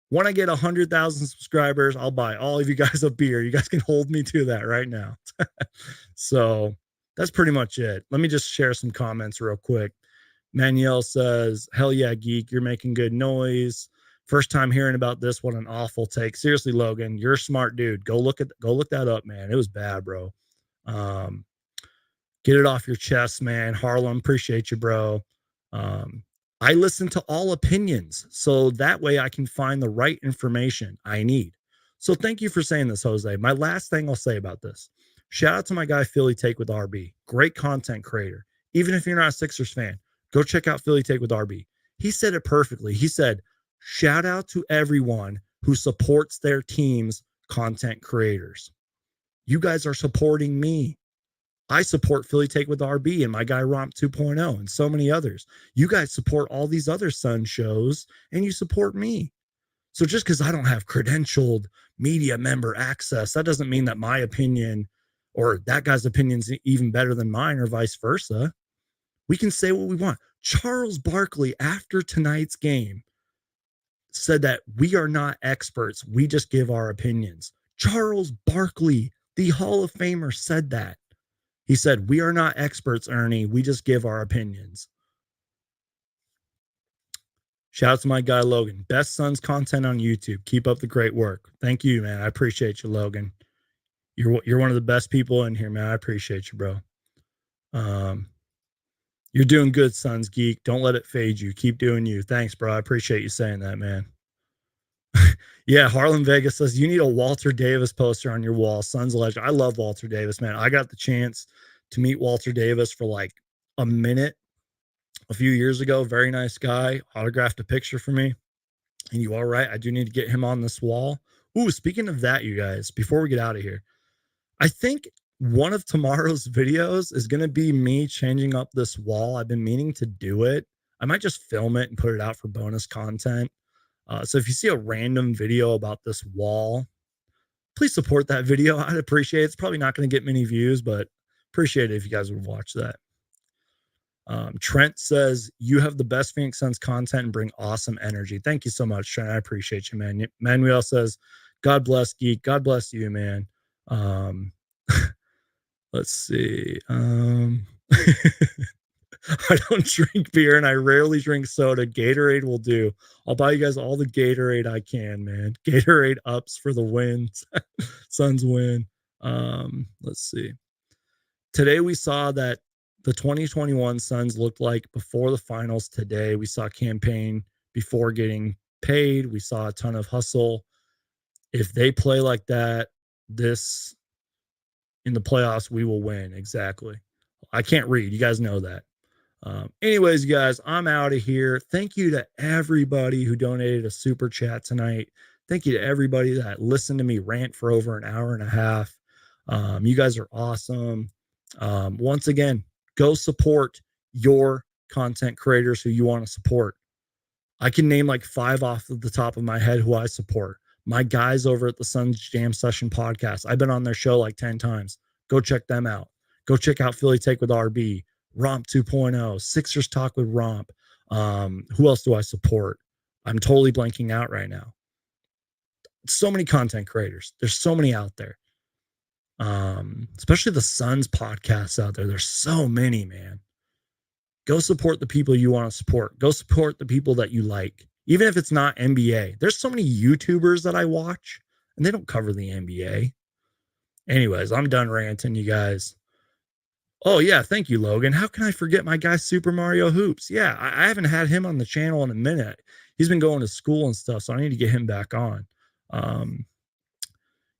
When I get 100,000 subscribers, I'll buy all of you guys a beer. You guys can hold me to that right now. So that's pretty much it. Let me just share some comments real quick. Manuel says, hell yeah, Geek, you're making good noise. First time hearing about this. What an awful take. Seriously, Logan, you're a smart dude. Go look that up, man. It was bad, bro. Get it off your chest, man. Harlem, appreciate you, bro. I listen to all opinions, so that way I can find the right information I need. So thank you for saying this, Jose. My last thing I'll say about this. Shout out to my guy, Philly Take with RB. Great content creator. Even if you're not a Sixers fan, go check out Philly Take with RB. He said it perfectly. He said, shout out to everyone who supports their team's content creators. You guys are supporting me. I support Philly Take with RB and my guy Romp 2.0 and so many others. You guys support all these other Sun shows and you support me. So just because I don't have credentialed media member access, that doesn't mean that my opinion or that guy's opinion is even better than mine or vice versa. We can say what we want. Charles Barkley, after tonight's game, said that we are not experts. We just give our opinions. Charles Barkley The Hall of Famer said that. He said, "We are not experts, Ernie. We just give our opinions." Shout out to my guy, Logan. Best Suns content on YouTube. Keep up the great work. Thank you, man. I appreciate you, Logan. You're one of the best people in here, man. I appreciate you, bro. You're doing good, Suns Geek. Don't let it fade you. Keep doing you. Thanks, bro. I appreciate you saying that, man. Yeah, Harlan Vegas says you need a Walter Davis poster on your wall. Suns legend. I love Walter Davis, man. I got the chance to meet Walter Davis for like a minute a few years ago. Very nice guy. Autographed a picture for me. And you all right? I do need to get him on this wall. Ooh, speaking of that, you guys, before we get out of here, I think one of tomorrow's videos is going to be me changing up this wall. I've been meaning to do it. I might just film it and put it out for bonus content. So if you see a random video about this wall, please support that video. I'd appreciate it. It's probably not going to get many views, but appreciate it if you guys would watch that. Trent says, you have the best Phoenix Suns content and bring awesome energy. Thank you so much, Trent. I appreciate you, man. Manuel says, God bless, Geek. God bless you, man. Let's see. I don't drink beer and I rarely drink soda. Gatorade will do. I'll buy you guys all the Gatorade I can, man. Gatorade ups for the wins. Suns win. Let's see. Today we saw that the 2021 Suns looked like before the finals today. We saw campaign before getting paid. We saw a ton of hustle. If they play like that, this in the playoffs, we will win. Exactly. I can't read. You guys know that. Anyways, guys, I'm out of here. Thank you to everybody who donated a super chat tonight. Thank you to everybody that listened to me rant for over an hour and a half. You guys are awesome. Once again, go support your content creators who you want to support. I can name like 5 off of the top of my head who I support. My guys over at the Suns Jam Session podcast. I've been on their show like 10 times. Go check them out. Go check out Philly Take with RB. Romp 2.0, Sixers Talk with Romp. Who else do I support? I'm totally blanking out right now. So many content creators. There's so many out there. Especially the Suns podcasts out there. There's so many, man. Go support the people you want to support. Go support the people that you like. Even if it's not NBA. There's so many YouTubers that I watch and they don't cover the NBA. Anyways, I'm done ranting, you guys. Oh, yeah. Thank you, Logan. How can I forget my guy, Super Mario Hoops? Yeah, I haven't had him on the channel in a minute. He's been going to school and stuff, so I need to get him back on.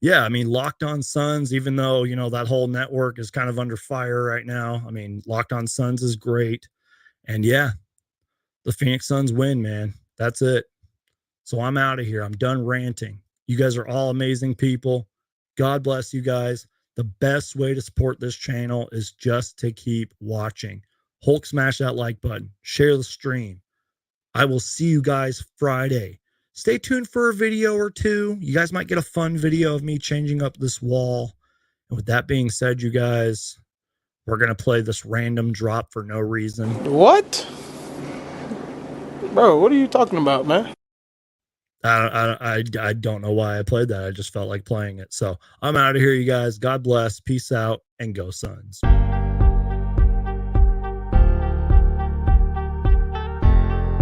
Yeah, I mean, Locked On Suns, even though, you know, that whole network is kind of under fire right now. I mean, Locked On Suns is great. And yeah, the Phoenix Suns win, man. That's it. So I'm out of here. I'm done ranting. You guys are all amazing people. God bless you guys. The best way to support this channel is just to keep watching. Hulk smash that like button. Share the stream. I will see you guys Friday. Stay tuned for a video or two. You guys might get a fun video of me changing up this wall. And with that being said, you guys, we're going to play this random drop for no reason. What? Bro, what are you talking about, man? I don't know why I played that. I just felt like playing it. So I'm out of here, you guys. God bless. Peace out and go Suns.